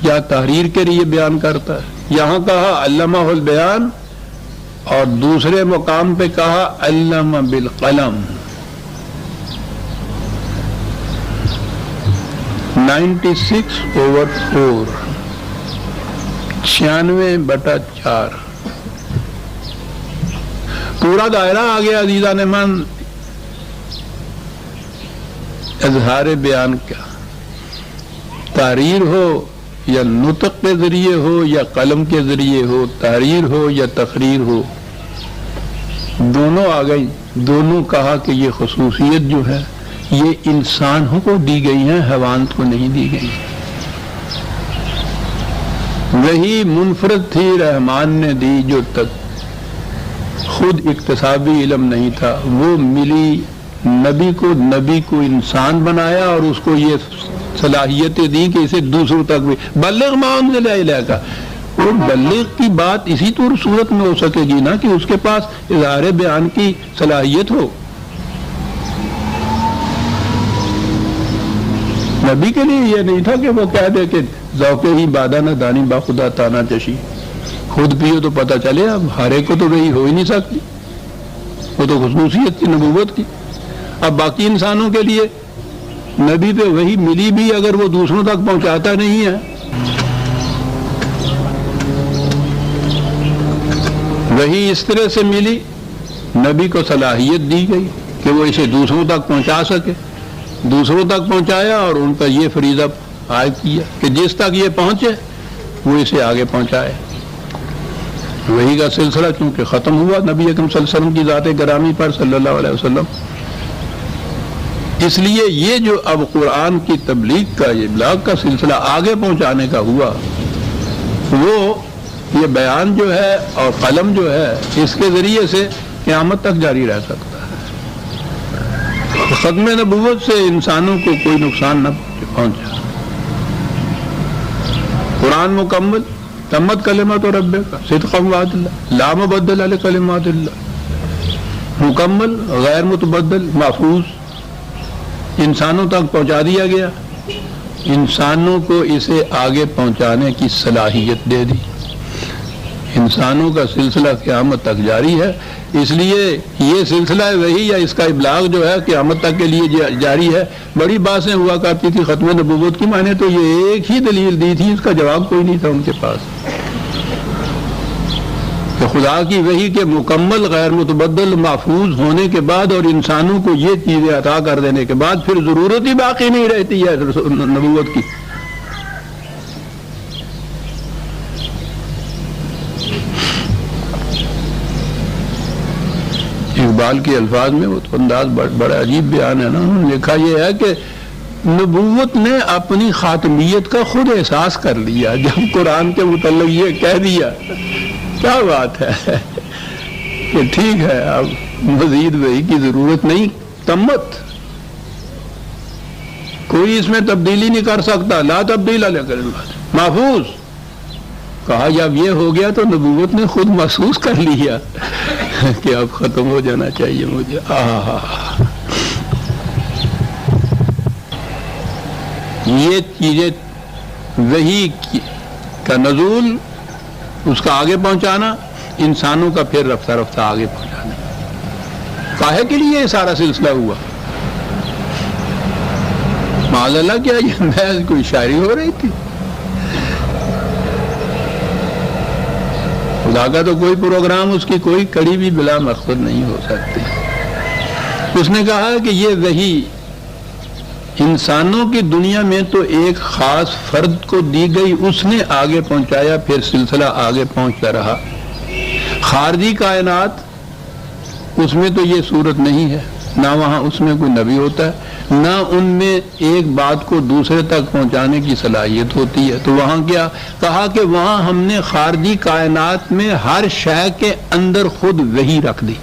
یا تحریر کے ذریعے بیان کرتا ہے۔ یہاں کہا علمہ البیان، اور دوسرے مقام پہ کہا علم بالقلم۔ 96/4، 96/4 پورا دائرہ آ گیا عزیزان من، اظہار بیان کا، تحریر ہو یا نطق کے ذریعے ہو یا قلم کے ذریعے ہو، تحریر ہو یا تقریر ہو، دونوں آ گئی۔ دونوں کہا کہ یہ خصوصیت جو ہے یہ انسانوں کو دی گئی ہیں، حیوان کو نہیں دی گئی۔ وہی منفرد تھی رحمان نے دی، جو تک خود اکتسابی علم نہیں تھا، وہ ملی نبی کو، نبی کو انسان بنایا اور اس کو یہ صلاحیتیں دی کہ اسے دوسروں تک بھی بلغ ما انزل الیک۔ وہ بلغ کی بات اسی طور صورت میں ہو سکے گی نا کہ اس کے پاس اظہار بیان کی صلاحیت ہو۔ نبی کے لیے یہ نہیں تھا کہ وہ کہہ دے کہ ذوق ہی بادہ نہ دانی با خدا تانا چشی، خود پیو تو پتہ چلے، اب ہر ایک کو تو وہی ہو ہی نہیں سکتی، وہ تو خصوصیت تھی نبوت کی۔ اب باقی انسانوں کے لیے نبی پہ وہی ملی بھی اگر وہ دوسروں تک پہنچاتا نہیں ہے، وہی اس طرح سے ملی، نبی کو صلاحیت دی گئی کہ وہ اسے دوسروں تک پہنچا سکے، دوسروں تک پہنچایا اور ان کا یہ فریضہ عائد کیا کہ جس تک یہ پہنچے وہ اسے آگے پہنچائے۔ وہی کا سلسلہ چونکہ ختم ہوا نبی اکرم صلی اللہ علیہ وسلم کی ذات گرامی پر صلی اللہ علیہ وسلم، اس لیے یہ جو اب قرآن کی تبلیغ کا، یہ ابلاغ کا سلسلہ آگے پہنچانے کا ہوا، وہ یہ بیان جو ہے اور قلم جو ہے اس کے ذریعے سے قیامت تک جاری رہ سکتا ہے۔ ختم نبوت سے انسانوں کو کوئی نقصان نہ پہنچا، قرآن مکمل، تمت کلمات ربک صدقا وعدلا لا مبدل لکلمات اللہ، مکمل، غیر متبدل، محفوظ، انسانوں تک پہنچا دیا گیا، انسانوں کو اسے آگے پہنچانے کی صلاحیت دے دی۔ انسانوں کا سلسلہ قیامت تک جاری ہے، اس لیے یہ سلسلہ وہی یا اس کا ابلاغ جو ہے قیامت تک کے لیے جاری ہے۔ بڑی باتیں ہوا کرتی تھی ختم نبوت کی، میں نے تو یہ ایک ہی دلیل دی تھی، اس کا جواب کوئی نہیں تھا ان کے پاس، کہ خدا کی وحی کے مکمل، غیر متبدل، محفوظ ہونے کے بعد اور انسانوں کو یہ چیزیں عطا کر دینے کے بعد پھر ضرورت ہی باقی نہیں رہتی ہے نبوت کی۔ اقبال کے الفاظ میں وہ تو انداز بڑا عجیب بیان ہے نا، انہوں نے لکھا یہ ہے کہ نبوت نے اپنی خاتمیت کا خود احساس کر لیا جب قرآن کے متعلق یہ کہہ دیا۔ کیا بات ہے کہ ٹھیک ہے اب مزید وحی کی ضرورت نہیں، تمت، کوئی اس میں تبدیلی نہیں کر سکتا، لا تبدیل لکلمات، محفوظ۔ کہا جب یہ ہو گیا تو نبوت نے خود محسوس کر لیا کہ اب ختم ہو جانا چاہیے مجھے۔ یہ چیزیں وحی کا نزول، اس کا آگے پہنچانا، انسانوں کا پھر رفتہ رفتہ آگے پہنچانا، کاہے کے لیے یہ سارا سلسلہ ہوا؟ معاذ اللہ کیا یہ محض کوئی شاعری ہو رہی تھی؟ خدا کا تو کوئی پروگرام، اس کی کوئی کڑی بھی بلا مقصد نہیں ہو سکتی۔ اس نے کہا کہ یہ وحی انسانوں کی دنیا میں تو ایک خاص فرد کو دی گئی، اس نے آگے پہنچایا، پھر سلسلہ آگے پہنچتا رہا۔ خارجی کائنات، اس میں تو یہ صورت نہیں ہے، نہ وہاں اس میں کوئی نبی ہوتا ہے، نہ ان میں ایک بات کو دوسرے تک پہنچانے کی صلاحیت ہوتی ہے۔ تو وہاں کیا کہا کہ وہاں ہم نے خارجی کائنات میں ہر شے کے اندر خود وحی رکھ دی۔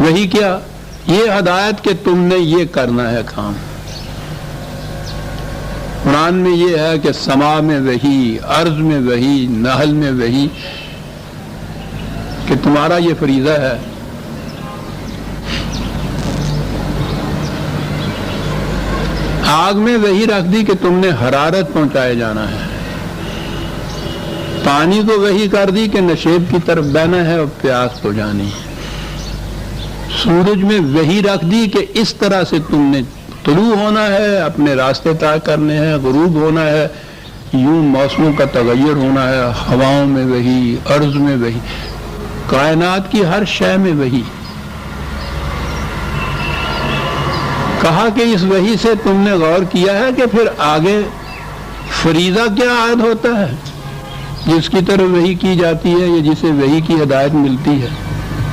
وحی کیا؟ یہ ہدایت کہ تم نے یہ کرنا ہے کام۔ قرآن میں یہ ہے کہ سما میں وحی، ارض میں وحی، نحل میں وحی، کہ تمہارا یہ فریضہ ہے۔ آگ میں وحی رکھ دی کہ تم نے حرارت پہنچائے جانا ہے، پانی کو وحی کر دی کہ نشیب کی طرف بہنا ہے اور پیاس بجھانی ہے، سورج میں وحی رکھ دی کہ اس طرح سے تم نے طلوع ہونا ہے، اپنے راستے طے کرنے ہیں، غروب ہونا ہے، یوں موسموں کا تغیر ہونا ہے، ہواؤں میں وحی، ارض میں وحی، کائنات کی ہر شے میں وحی۔ کہا کہ اس وحی سے تم نے غور کیا ہے کہ پھر آگے فریضہ کیا عائد ہوتا ہے جس کی طرف وحی کی جاتی ہے یا جسے وحی کی ہدایت ملتی ہے؟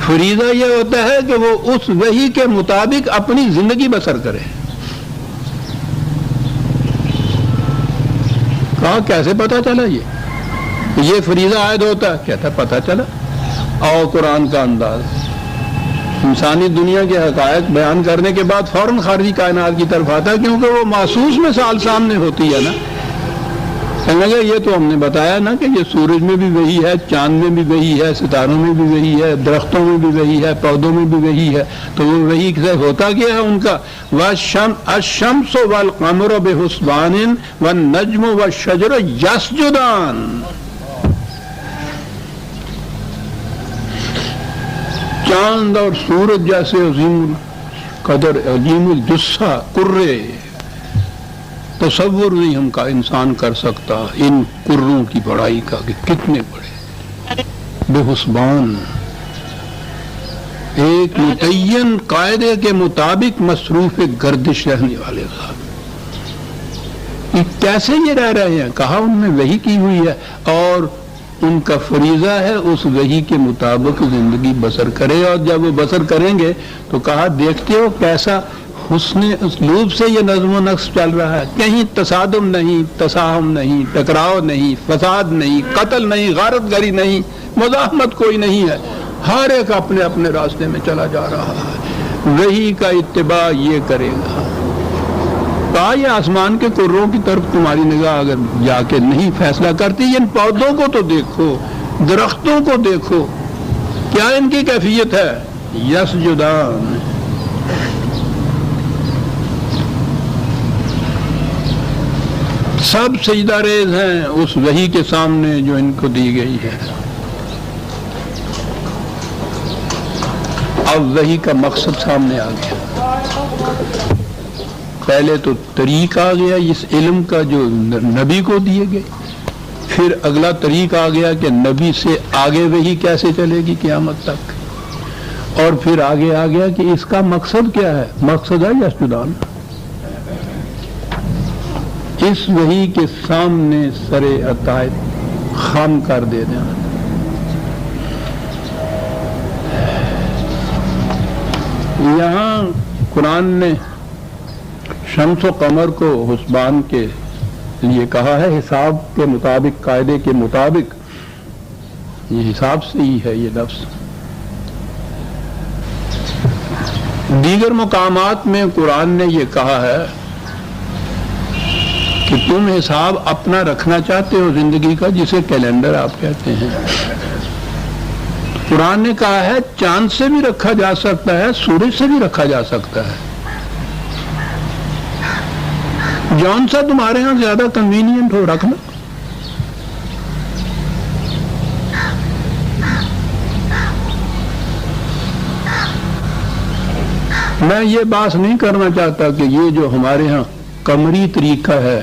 فریضہ یہ ہوتا ہے کہ وہ اس وحی کے مطابق اپنی زندگی بسر کرے۔ کہا کیسے پتا چلا یہ فریضہ عائد ہوتا ہے؟ کہتا پتا چلا، اور قرآن کا انداز انسانی دنیا کے حقائق بیان کرنے کے بعد فوراً خارجی کائنات کی طرف آتا ہے، کیونکہ وہ محسوس مثال سامنے ہوتی ہے نا۔ کہنے لگے یہ تو ہم نے بتایا نا کہ یہ سورج میں بھی وہی ہے، چاند میں بھی وہی ہے، ستاروں میں بھی وہی ہے، درختوں میں بھی وہی ہے، پودوں میں بھی وہی ہے، تو وہ وہی سے ہوتا کیا ہے ان کا؟ الشمس والقمر بحسبان والنجم والشجر یسجدان. چاند اور سورج جیسے عظیم قدر، عظیم الجثہ کرے، تصور نہیں ہم کا انسان کر سکتا ان کروں کی بڑائی کا کہ کتنے بڑے، بے حسبان، ایک متعین قاعدے کے مطابق مصروف گردش رہنے والے صاحب. کیسے یہ رہ رہے ہیں؟ کہا ان میں وحی کی ہوئی ہے اور ان کا فریضہ ہے اس وحی کے مطابق زندگی بسر کرے، اور جب وہ بسر کریں گے تو کہا دیکھتے ہو کیسا حسن اسلوب سے یہ نظم و نقش چل رہا ہے، کہیں تصادم نہیں، تساہم نہیں، ٹکراؤ نہیں، فساد نہیں، قتل نہیں، غارت گری نہیں، مزاحمت کوئی نہیں ہے، ہر ایک اپنے اپنے راستے میں چلا جا رہا ہے. وحی کا اتباع یہ کرے گا. کہا یہ آسمان کے کروں کی طرف تمہاری نگاہ اگر جا کے نہیں فیصلہ کرتی، ان پودوں کو تو دیکھو، درختوں کو دیکھو، کیا ان کی کیفیت ہے؟ یسجدان، سب سجدہ ریز ہیں اس وحی کے سامنے جو ان کو دی گئی ہے. اب وحی کا مقصد سامنے آ گیا. پہلے تو طریق آ گیا اس علم کا جو نبی کو دیے گئے، پھر اگلا طریق آ گیا کہ نبی سے آگے وحی کیسے چلے گی قیامت تک، اور پھر آگے آ گیا کہ اس کا مقصد کیا ہے؟ مقصد ہے یسجدان، اس وحی کے سامنے سر عطائب خم کر دے دینا. یہاں قرآن نے شمس و قمر کو حسبان کے لیے کہا ہے، حساب کے مطابق، قاعدے کے مطابق. یہ حساب سے ہی ہے یہ لفظ. دیگر مقامات میں قرآن نے یہ کہا ہے کہ تم حساب اپنا رکھنا چاہتے ہو زندگی کا، جسے کیلنڈر آپ کہتے ہیں. قرآن نے کہا ہے چاند سے بھی رکھا جا سکتا ہے، سورج سے بھی رکھا جا سکتا ہے. جون سا تمہارے ہاں زیادہ کنوینئنٹ ہو رکھنا. میں یہ بات نہیں کرنا چاہتا کہ یہ جو ہمارے ہاں قمری طریقہ ہے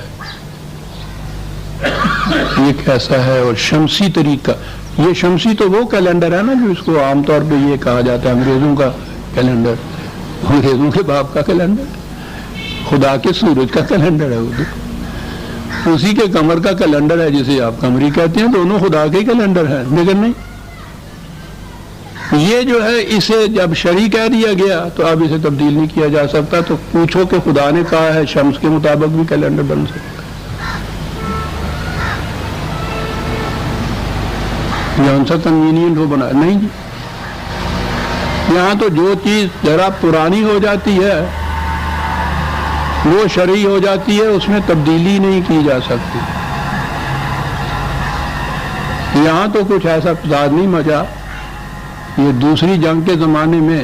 یہ کیسا ہے، اور شمسی طریقہ. یہ شمسی تو وہ کیلنڈر ہے نا جو اس کو عام طور پہ یہ کہا جاتا ہے انگریزوں کا کیلنڈر، انگریزوں کے باپ کا کیلنڈر، خدا کے سورج کا کیلنڈر ہے وہ، اسی کے قمر کا کیلنڈر ہے جسے آپ قمری کہتے ہیں. دونوں خدا کے کیلنڈر ہیں، لیکن نہیں، یہ جو ہے اسے جب شرعی کہہ دیا گیا تو اب اسے تبدیل نہیں کیا جا سکتا. تو پوچھو کہ خدا نے کہا ہے شمس کے مطابق بھی کیلنڈر بن سکتا ہے، جون سا کنوینئنٹ ہو بنا نہیں جی. یہاں تو جو چیز ذرا پرانی ہو جاتی ہے وہ شرعی ہو جاتی ہے، اس میں تبدیلی نہیں کی جا سکتی. یہاں تو کچھ ایسا فساد نہیں مچا. یہ دوسری جنگ کے زمانے میں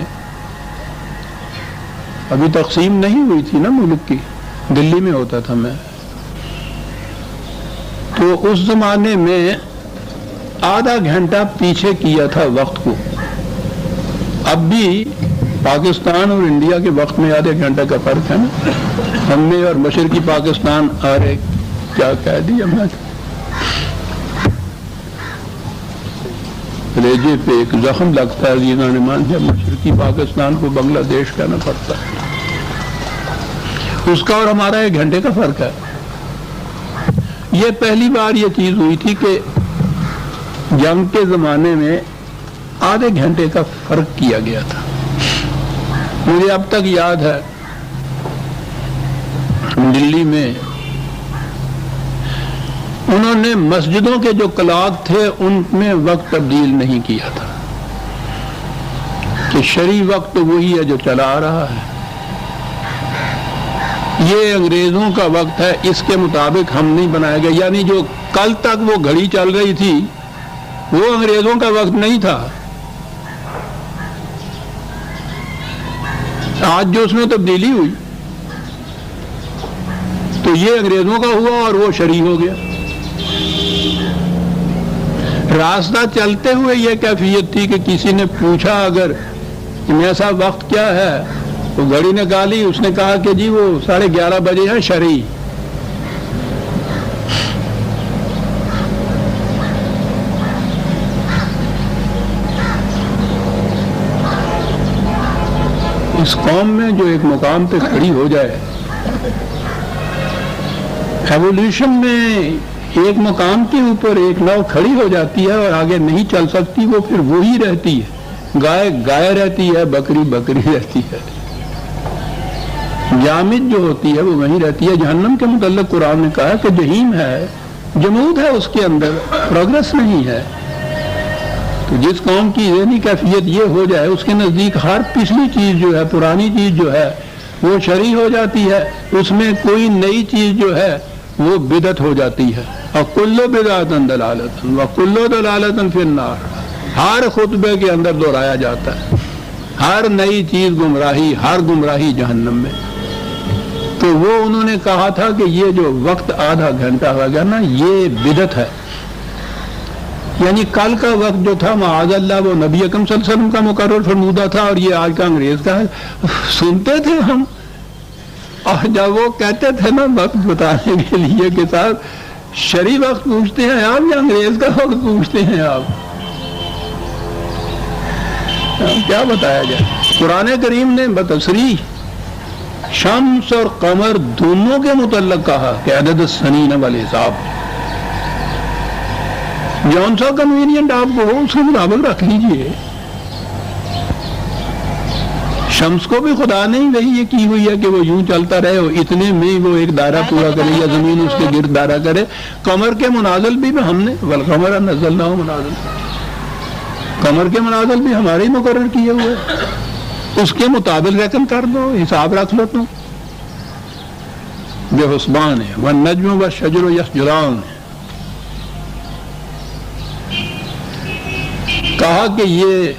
ابھی تقسیم نہیں ہوئی تھی نا ملک کی، دلی میں ہوتا تھا میں، تو اس زمانے میں آدھا گھنٹہ پیچھے کیا تھا وقت کو. اب بھی پاکستان اور انڈیا کے وقت میں آدھے گھنٹے کا فرق ہے نا. ہم میں اور مشرقی پاکستان ارے کیا کہہ دیا میں، ریجے پہ ایک زخم لگتا ہے جنہوں نے مان لیا مشرقی پاکستان کو بنگلہ دیش کہنا پڑتا ہے. اس کا اور ہمارا 1 گھنٹے کا فرق ہے. یہ پہلی بار یہ چیز ہوئی تھی کہ جنگ کے زمانے میں آدھے گھنٹے کا فرق کیا گیا تھا. مجھے اب تک یاد ہے دلی میں انہوں نے مسجدوں کے جو کلاک تھے ان میں وقت تبدیل نہیں کیا تھا کہ شرعی وقت تو وہی ہے جو چلا آ رہا ہے. یہ انگریزوں کا وقت ہے، اس کے مطابق ہم نہیں بنائے گئے. یعنی جو کل تک وہ گھڑی چل رہی تھی وہ انگریزوں کا وقت نہیں تھا. آج جو اس میں تبدیلی ہوئی تو یہ انگریزوں کا ہوا اور وہ شرعی ہو گیا. راستہ چلتے ہوئے یہ کیفیت تھی کہ کسی نے پوچھا اگر میاں صاحب وقت کیا ہے تو گھڑی نکالی، اس نے کہا کہ جی وہ 11:30 بجے ہے شرعی. اس قوم میں جو ایک مقام پہ کھڑی ہو جائے، ایولیوشن میں ایک مقام کے اوپر ایک نو کھڑی ہو جاتی ہے اور آگے نہیں چل سکتی، وہ پھر وہی رہتی ہے. گائے گائے رہتی ہے، بکری بکری رہتی ہے، جامد جو ہوتی ہے وہ وہیں رہتی ہے. جہنم کے متعلق قرآن نے کہا کہ جہیم ہے، جمود ہے، اس کے اندر پروگرس نہیں ہے. تو جس قوم کی ذہنی کیفیت یہ ہو جائے، اس کے نزدیک ہر پچھلی چیز جو ہے، پرانی چیز جو ہے وہ شرعی ہو جاتی ہے، اس میں کوئی نئی چیز جو ہے وہ بدعت ہو جاتی ہے. اور کلو بدعت ضلالۃ و کلو ضلالۃ فی النار، ہر خطبے کے اندر دہرایا جاتا ہے. ہر نئی چیز گمراہی، ہر گمراہی جہنم میں. تو وہ انہوں نے کہا تھا کہ یہ جو وقت آدھا گھنٹہ ہو گیا نا، یہ بدعت ہے. یعنی کل کا وقت جو تھا معاذ اللہ وہ نبی اکرم صلی اللہ علیہ وسلم کا مقرر فرمودہ تھا، اور یہ آج کا انگریز کا ہے. سنتے تھے ہم، اور جب وہ کہتے تھے نا وقت بتانے کے لیے کہ صاحب شرعی وقت پوچھتے ہیں آپ یا انگریز کا وقت پوچھتے ہیں آپ، کیا بتایا جائے. قرآن کریم نے بتصریح شمس اور قمر دونوں کے متعلق کہا کہ عدد السنین والحساب. جون سا کنوینئنٹ آپ کو ہو اس کے مطابق رکھ لیجئے. شمس کو بھی خدا نے وہی یہ کی ہوئی ہے کہ وہ یوں چلتا رہے، اور اتنے میں وہ ایک دائرہ پورا کرے یا زمین اس کے گرد دائرہ کرے. قمر کے منازل بھی ہم نے والقمر نزلناہ منازل، قمر کے منازل بھی ہمارے ہی مقرر کیے ہوئے، اس کے مطابق ریکن کر دو، حساب رکھ لو. تو بے حسبان ہے والنجم والشجر یسجدان. کہا کہ یہ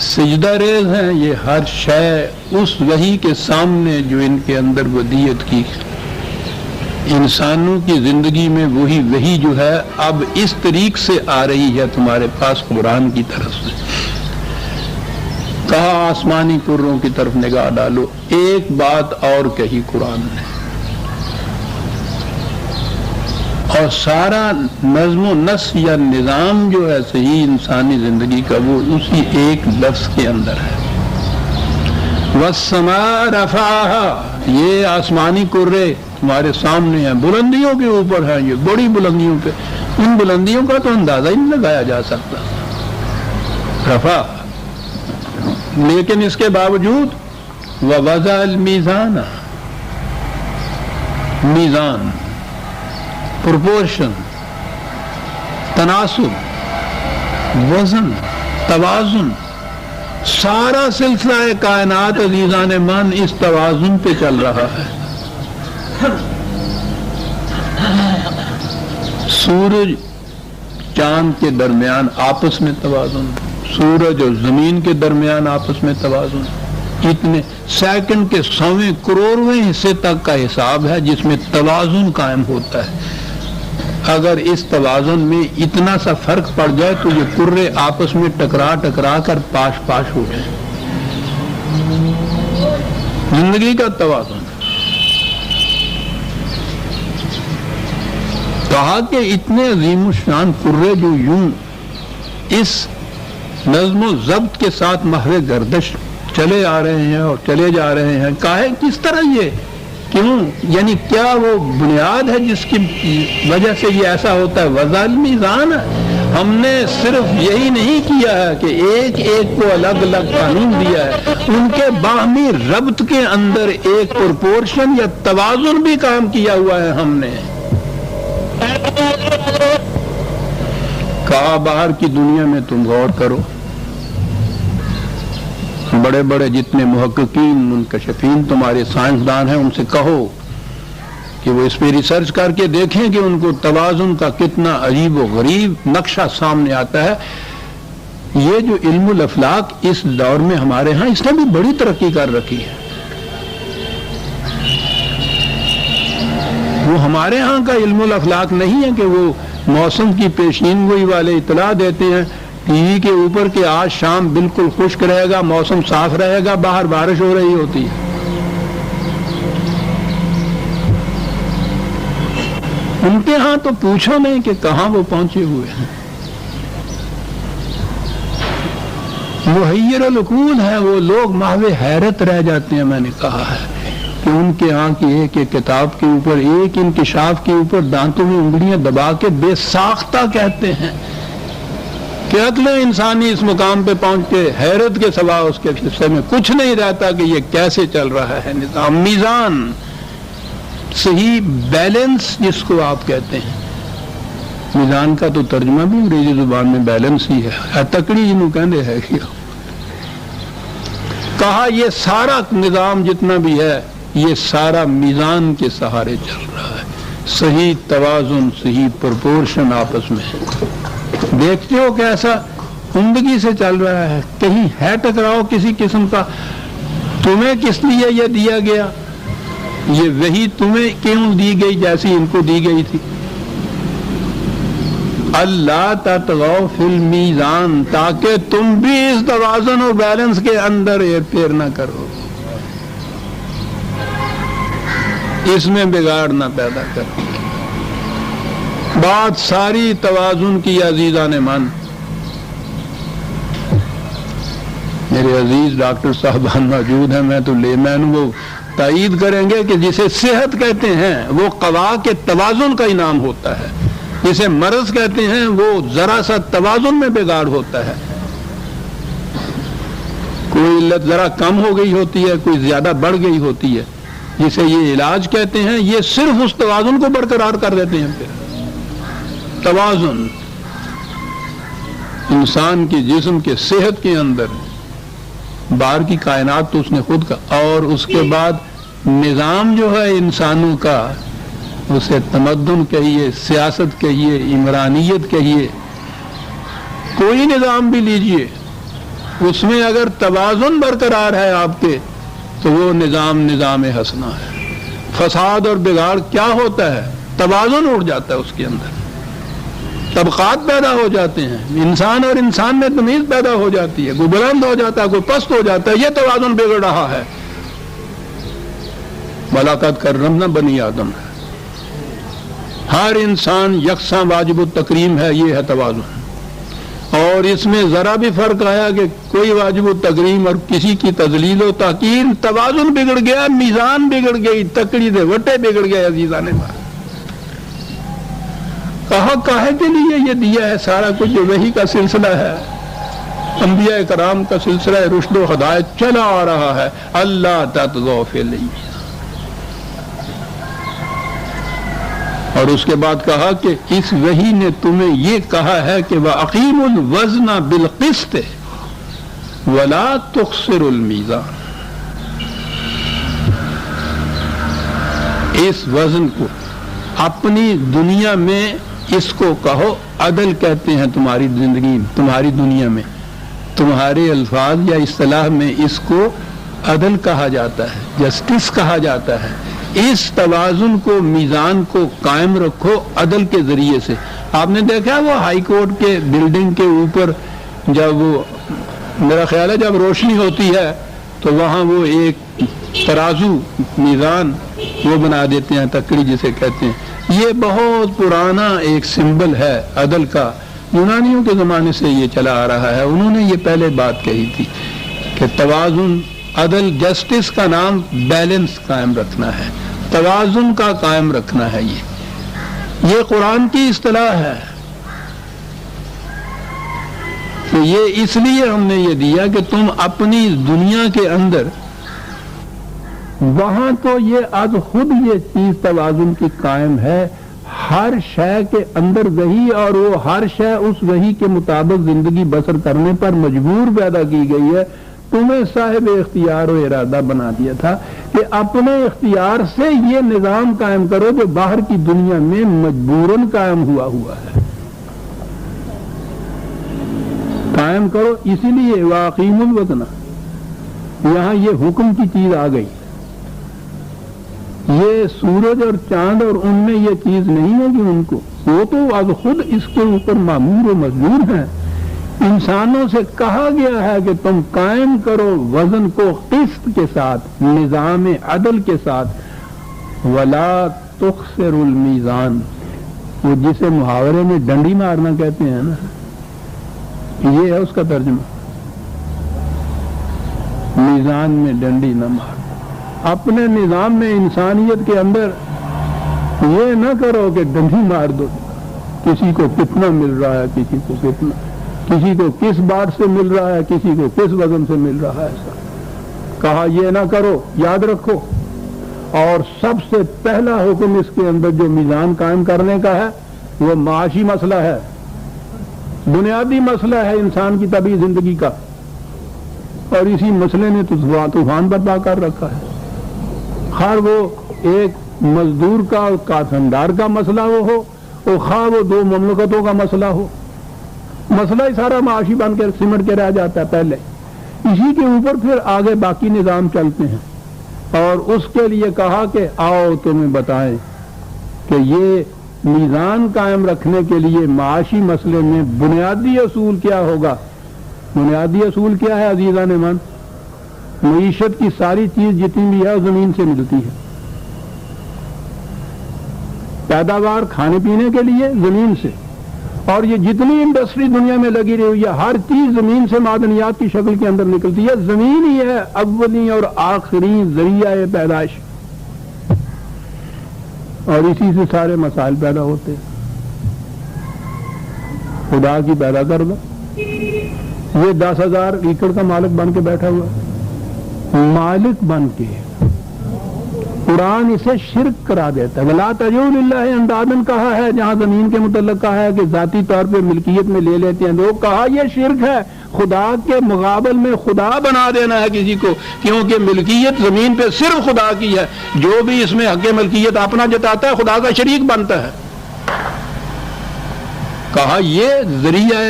سجدہ ریز ہیں، یہ ہر شے اس وحی کے سامنے جو ان کے اندر ودیت کی. انسانوں کی زندگی میں وہی وحی جو ہے اب اس طریق سے آ رہی ہے تمہارے پاس قرآن کی طرف سے. کہا آسمانی کروں کی طرف نگاہ ڈالو. ایک بات اور کہی قرآن نے، اور سارا نظم و نسق یا نظام جو ہے صحیح انسانی زندگی کا وہ اسی ایک لفظ کے اندر ہے. وَالسَّمَاءَ رَفَعَهَا، یہ آسمانی کرے تمہارے سامنے ہیں، بلندیوں کے اوپر ہیں، یہ بڑی بلندیوں پہ. ان بلندیوں کا تو اندازہ ہی نہیں لگایا جا سکتا. رفع، لیکن اس کے باوجود وَوَضَعَ الْمِيزَانَ، میزان، پروپورشن، تناسب، وزن، توازن، سارا سلسلہ کائنات عزیزان من اس توازن پہ چل رہا ہے. سورج چاند کے درمیان آپس میں توازن، سورج اور زمین کے درمیان آپس میں توازن. اتنے سیکنڈ کے 100 کروڑویں حصے تک کا حساب ہے جس میں توازن قائم ہوتا ہے. اگر اس توازن میں اتنا سا فرق پڑ جائے تو یہ کرے آپس میں ٹکرا کر پاش پاش ہو جائیں. زندگی کا توازن. کہا کہ اتنے عظیم الشان کرے جو یوں اس نظم و ضبط کے ساتھ محو گردش چلے آ رہے ہیں اور چلے جا رہے ہیں. کہا کس طرح یہ کیوں، یعنی کیا وہ بنیاد ہے جس کی وجہ سے یہ ایسا ہوتا ہے. وضع المیزان، ہم نے صرف یہی نہیں کیا ہے کہ ایک ایک کو الگ الگ قانون دیا ہے، ان کے باہمی ربط کے اندر ایک پرپورشن یا توازن بھی قائم کیا ہوا ہے ہم نے. کہا باہر کی دنیا میں تم غور کرو، بڑے بڑے جتنے محققین منکشفین تمہارے سائنسدان ہیں ان سے کہو کہ وہ اس پہ ریسرچ کر کے دیکھیں کہ ان کو توازن کا کتنا عجیب و غریب نقشہ سامنے آتا ہے. یہ جو علم الافلاک اس دور میں ہمارے ہاں اس نے بھی بڑی ترقی کر رکھی ہے. وہ ہمارے ہاں کا علم الافلاک نہیں ہے کہ وہ موسم کی پیشین گوئی والے اطلاع دیتے ہیں ٹی وی کے اوپر کہ آج شام بالکل خشک رہے گا، موسم صاف رہے گا، باہر بارش ہو رہی ہوتی ہے. ان کے ہاں تو پوچھو نہیں کہ کہاں وہ پہنچے ہوئے ہیں. محیر العقول ہے وہ لوگ، محو حیرت رہ جاتے ہیں. میں نے کہا ہے کہ ان کے ہاں کی ایک ایک کتاب کے اوپر، ایک انکشاف کے اوپر دانتوں میں انگلیاں دبا کے بے ساختہ کہتے ہیں کہ عقل انسانی اس مقام پہ پہنچ کے حیرت کے سوا اس کے حصے میں کچھ نہیں رہتا کہ یہ کیسے چل رہا ہے نظام. میزان، صحیح بیلنس جس کو آپ کہتے ہیں. میزان کا تو ترجمہ بھی انگریزی زبان میں بیلنس ہی ہے. تکڑی جنہوں کہندے ہے کہا یہ سارا نظام جتنا بھی ہے یہ سارا میزان کے سہارے چل رہا ہے. صحیح توازن، صحیح پرپورشن آپس میں. دیکھتے ہو کیسا عمدگی سے چل رہا ہے. کہیں ہے ٹکراؤ کسی قسم کا؟ تمہیں کس لیے یہ دیا گیا؟ یہ وہی تمہیں کیوں دی گئی جیسی ان کو دی گئی تھی؟ اللہ تطغوا فی المیزان، تاکہ تم بھی اس توازن اور بیلنس کے اندر ہیر پھیر نہ کرو، اس میں بگاڑ نہ پیدا کرو. بات ساری توازن کی عزیزان من. میرے عزیز ڈاکٹر صاحبان موجود ہیں، میں وہ تائید کریں گے کہ جسے صحت کہتے ہیں وہ قوا کے توازن کا انعام ہوتا ہے، جسے مرض کہتے ہیں وہ ذرا سا توازن میں بگاڑ ہوتا ہے. کوئی علت ذرا کم ہو گئی ہوتی ہے، کوئی زیادہ بڑھ گئی ہوتی ہے. جسے یہ علاج کہتے ہیں یہ صرف اس توازن کو برقرار کر دیتے ہیں. پھر توازن انسان کے جسم کے صحت کے اندر، باہر کی کائنات تو اس نے خود کا، اور اس کے بعد نظام جو ہے انسانوں کا، اسے تمدن کہیے، سیاست کہیے، عمرانیت کہیے، کوئی نظام بھی لیجئے، اس میں اگر توازن برقرار ہے آپ کے تو وہ نظام حسنہ ہے. فساد اور بگاڑ کیا ہوتا ہے؟ توازن اڑ جاتا ہے اس کے اندر، طبقات پیدا ہو جاتے ہیں، انسان اور انسان میں تمیز پیدا ہو جاتی ہے، کوئی بلند ہو جاتا ہے، کوئی پست ہو جاتا ہے. یہ توازن بگڑ رہا ہے. وَلَقَدْ كَرَّمْنَا بَنِي آدم، ہر انسان یکساں واجب التکریم ہے. یہ ہے توازن. اور اس میں ذرا بھی فرق آیا کہ کوئی واجب التکریم اور کسی کی تذلیل و تحقیر، توازن بگڑ گیا، میزان بگڑ گئی، تکڑی دے وٹے بگڑ گئے. عزیزان بھائی، کہاں کاہے کے لیے یہ دیا ہے سارا کچھ؟ جو وحی کا سلسلہ ہے، انبیاء کرام کا سلسلہ رشد و ہدایت چلا آ رہا ہے. اللہ تطغوا فی المیزان. اور اس کے بعد کہا کہ اس وحی نے تمہیں یہ کہا ہے کہ وَأَقِيمُوا الْوَزْنَ بِالْقِسْطِ وَلَا تُخْسِرُوا الْمِيزَانَ. اس وزن کو اپنی دنیا میں اس کو کہو. عدل کہتے ہیں تمہاری زندگی، تمہاری دنیا میں، تمہارے الفاظ یا اصطلاح میں اس کو عدل کہا جاتا ہے، جسٹس کہا جاتا ہے. اس توازن کو، میزان کو قائم رکھو عدل کے ذریعے سے. آپ نے دیکھا وہ ہائی کورٹ کے بلڈنگ کے اوپر جب وہ، میرا خیال ہے جب روشنی ہوتی ہے تو وہاں وہ ایک ترازو، میزان وہ بنا دیتے ہیں، تکڑی جسے کہتے ہیں. یہ بہت پرانا ایک سمبل ہے عدل کا. یونانیوں کے زمانے سے یہ چلا آ رہا ہے. انہوں نے یہ پہلے بات کہی تھی کہ توازن، عدل، جسٹس کا نام بیلنس قائم رکھنا ہے، توازن کا قائم رکھنا ہے. یہ قرآن کی اصطلاح ہے. تو یہ اس لیے ہم نے یہ دیا کہ تم اپنی دنیا کے اندر، وہاں تو یہ از خود یہ چیز توازن کی قائم ہے. ہر شے کے اندر وہی، اور وہ ہر شے اس وہی کے مطابق زندگی بسر کرنے پر مجبور پیدا کی گئی ہے. تمہیں صاحب اختیار و ارادہ بنا دیا تھا کہ اپنے اختیار سے یہ نظام قائم کرو جو باہر کی دنیا میں مجبوراً قائم ہوا ہے، قائم کرو۔ اسی لیے واقیم الوطن، یہاں یہ حکم کی چیز آ گئی۔ یہ سورج اور چاند اور ان میں یہ چیز نہیں ہے کہ ان کو، وہ تو از خود اس کے اوپر مامور و مجبور ہیں۔ انسانوں سے کہا گیا ہے کہ تم قائم کرو وزن کو قسط کے ساتھ، نظام عدل کے ساتھ۔ ولا تخسر المیزان، وہ جسے محاورے میں ڈنڈی مارنا کہتے ہیں نا، یہ ہے اس کا ترجمہ، میزان میں ڈنڈی نہ مار۔ اپنے نظام میں انسانیت کے اندر یہ نہ کرو کہ ڈنڈی مار دو، کسی کو کتنا مل رہا ہے، کسی کو کتنا، کسی کو کس بار سے مل رہا ہے، کسی کو کس وزن سے مل رہا ہے، ایسا کہا یہ نہ کرو۔ یاد رکھو، اور سب سے پہلا حکم اس کے اندر جو میزان قائم کرنے کا ہے وہ معاشی مسئلہ ہے، بنیادی مسئلہ ہے انسان کی طبعی زندگی کا، اور اسی مسئلے نے تو طوفان برپا کر رکھا ہے۔ خواہ وہ ایک مزدور کا اور کارخاندار کا مسئلہ ہو، اور خواہ وہ دو مملکتوں کا مسئلہ ہو، مسئلہ ہی سارا معاشی بن کے سمٹ کے رہ جاتا ہے پہلے، اسی کے اوپر پھر آگے باقی نظام چلتے ہیں۔ اور اس کے لیے کہا کہ آؤ تمہیں بتائیں کہ یہ میزان قائم رکھنے کے لیے معاشی مسئلے میں بنیادی اصول کیا ہوگا۔ بنیادی اصول کیا ہے عزیزان من؟ معیشت کی ساری چیز جتنی بھی ہے وہ زمین سے ملتی ہے، پیداوار کھانے پینے کے لیے زمین سے، اور یہ جتنی انڈسٹری دنیا میں لگی رہی ہے ہر چیز زمین سے معدنیات کی شکل کے اندر نکلتی ہے۔ زمین ہی ہے اولی اور آخری ذریعہ پیدائش، اور اسی سے سارے مسائل پیدا ہوتے ہیں۔ خدا کی پیدا کر دو، یہ 10,000 ایکڑ کا مالک بن کے بیٹھا ہوا، مالک بن کے قرآن اسے شرک کرا دیتا ہے۔ وَلَا تَجْعَلُوا لِلَّهِ أَندَادًا کہا ہے، جہاں زمین کے متعلق کہا ہے کہ ذاتی طور پہ ملکیت میں لے لیتے ہیں، وہ کہا یہ شرک ہے، خدا کے مقابل میں خدا بنا دینا ہے کسی کو، کیونکہ ملکیت زمین پہ صرف خدا کی ہے، جو بھی اس میں حق ملکیت اپنا جتاتا ہے خدا کا شریک بنتا ہے۔ کہا یہ ذریعہ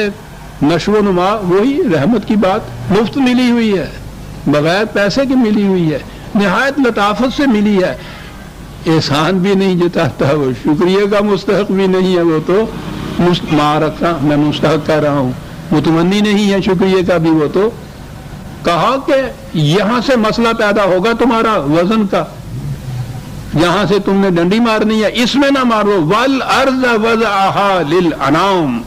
نشو و نما، وہی رحمت کی بات مفت ملی ہوئی ہے، بغیر پیسے کی ملی ہوئی ہے، نہایت لطافت سے ملی ہے، احسان بھی نہیں جتاتا، وہ شکریہ کا مستحق بھی نہیں ہے، وہ تو میں مستحق کہہ رہا ہوں، متمنی نہیں ہے شکریہ کا بھی۔ وہ تو کہا کہ یہاں سے مسئلہ پیدا ہوگا تمہارا وزن کا، یہاں سے تم نے ڈنڈی مارنی ہے، اس میں نہ مارو۔ وَالْأَرْضَ وَضَعَهَا لِلْأَنَامِ،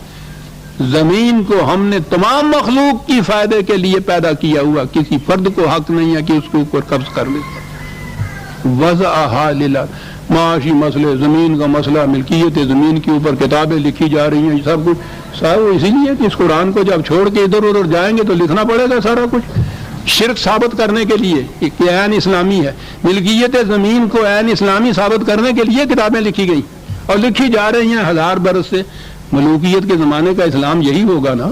زمین کو ہم نے تمام مخلوق کی فائدے کے لیے پیدا کیا ہوا، کسی فرد کو حق نہیں ہے کہ اس کے اوپر قبض کر لے۔ وَضَعَهَا لِلْأَنَامِ، معاشی مسئلے، زمین کا مسئلہ، ملکیت زمین کے اوپر کتابیں لکھی جا رہی ہیں، سب کچھ سارا اسی لیے کہ اس قرآن کو جب چھوڑ کے ادھر ادھر جائیں گے تو لکھنا پڑے گا سارا کچھ، شرک ثابت کرنے کے لیے کہ عین اسلامی ہے، ملکیت زمین کو عین اسلامی ثابت کرنے کے لیے کتابیں لکھی گئی اور لکھی جا رہی ہیں 1000 برس سے۔ ملوکیت کے زمانے کا اسلام یہی ہوگا نا۔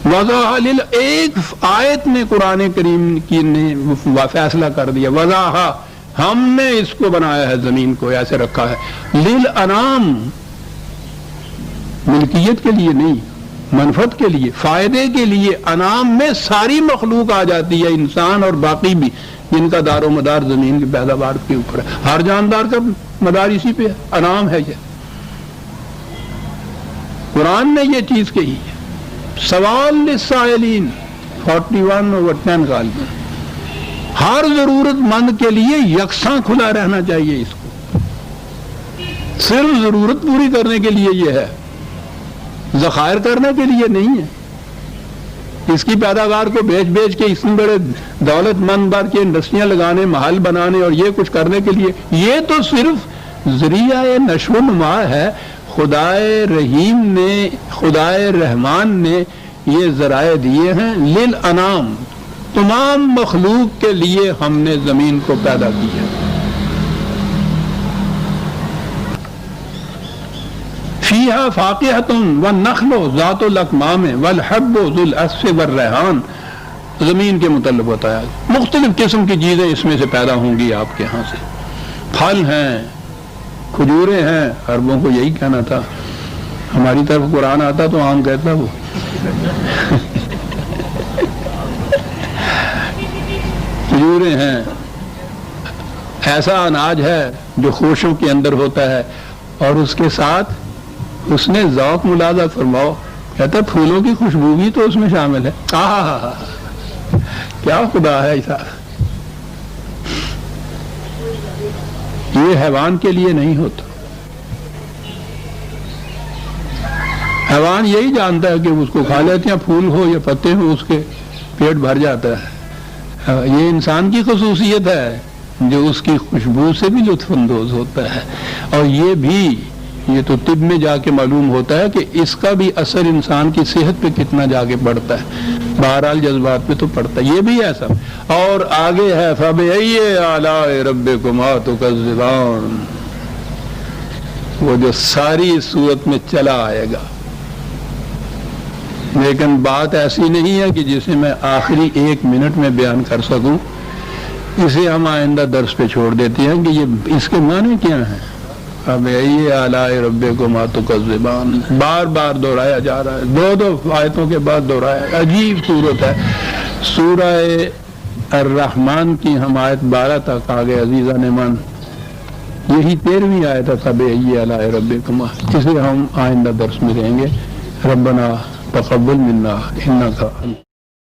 وضاحا، ایک آیت میں قرآن کریم کی نے فیصلہ کر دیا، وضاحا، ہم نے اس کو بنایا ہے، زمین کو ایسے رکھا ہے، للانام، ملکیت کے لیے نہیں، منفعت کے لیے، فائدے کے لیے۔ انعام میں ساری مخلوق آ جاتی ہے، انسان اور باقی بھی، جن کا دار و مدار زمین کی پیداوار کے اوپر ہے، ہر جاندار کا مدار اسی پہ ہے، انعام ہے یہ۔ قرآن نے یہ چیز کہی ہے۔ سوال للسائلین 41/10 غالباً، ہر ضرورت مند کے لیے یکساں کھلا رہنا چاہیے، اس کو صرف ضرورت پوری کرنے کے لیے یہ ہے، ذخائر کرنے کے لیے نہیں ہے۔ اس کی پیداوار کو بیچ کے اس بڑے دولت مند بار کے انڈسٹریاں لگانے، محل بنانے اور یہ کچھ کرنے کے لیے، یہ تو صرف ذریعہ نشو و نما ہے۔ خدائے رحیم نے، خدائے رحمان نے یہ ذرائع دیے ہیں، للانام، تمام مخلوق کے لیے ہم نے زمین کو پیدا کیا۔ فیہا فاقہۃ والنخل ذات الاکمام والحب ذو العصف والریحان، زمین کے متعلق بتایا مختلف قسم کی چیزیں اس میں سے پیدا ہوں گی آپ کے ہاں سے، پھل ہیں، کھجوریں ہیں، عربوں کو یہی کہنا تھا، ہماری طرف قرآن آتا تو عام کہتا وہ کھجوریں ہیں، ایسا اناج ہے جو خوشوں کے اندر ہوتا ہے، اور اس کے ساتھ اس نے ذوق ملاحظہ فرماؤ، کہتا ہے پھولوں کی خوشبو بھی تو اس میں شامل ہے، کیا خدا ہے ایسا، یہ حیوان کے لیے نہیں ہوتا، حیوان یہی جانتا ہے کہ اس کو کھا لیتے ہیں، پھول ہو یا پتے ہو اس کے پیٹ بھر جاتا ہے، یہ انسان کی خصوصیت ہے جو اس کی خوشبو سے بھی لطف اندوز ہوتا ہے، اور یہ تو طب میں جا کے معلوم ہوتا ہے کہ اس کا بھی اثر انسان کی صحت پہ کتنا جا کے پڑتا ہے، بہرحال جذبات پہ تو پڑتا ہے، یہ بھی ہے سب، اور آگے ہے فَبِأَيِّ آلَاءِ رَبِّكُمَا تُكَذِّبَانِ، وہ جو ساری صورت میں چلا آئے گا، لیکن بات ایسی نہیں ہے کہ جسے میں آخری 1 منٹ میں بیان کر سکوں، اسے ہم آئندہ درس پہ چھوڑ دیتے ہیں کہ یہ اس کے معنی کیا ہیں، فَبِأَيِّ آلَاءِ رَبِّكُمَا تُكَذِّبَانِ بار بار دہرایا جا رہا ہے، دو آیتوں کے بعد دہرایا، عجیب صورت ہے۔ سورہ الرحمن کی ہم آیت 12 تک آگے عزیزان من، یہی 13ویں آیت ہے فَبِأَيِّ آلَاءِ رَبِّكُمَا، اسے ہم آئندہ درس میں دیں گے۔ ربنا تقبل منا انک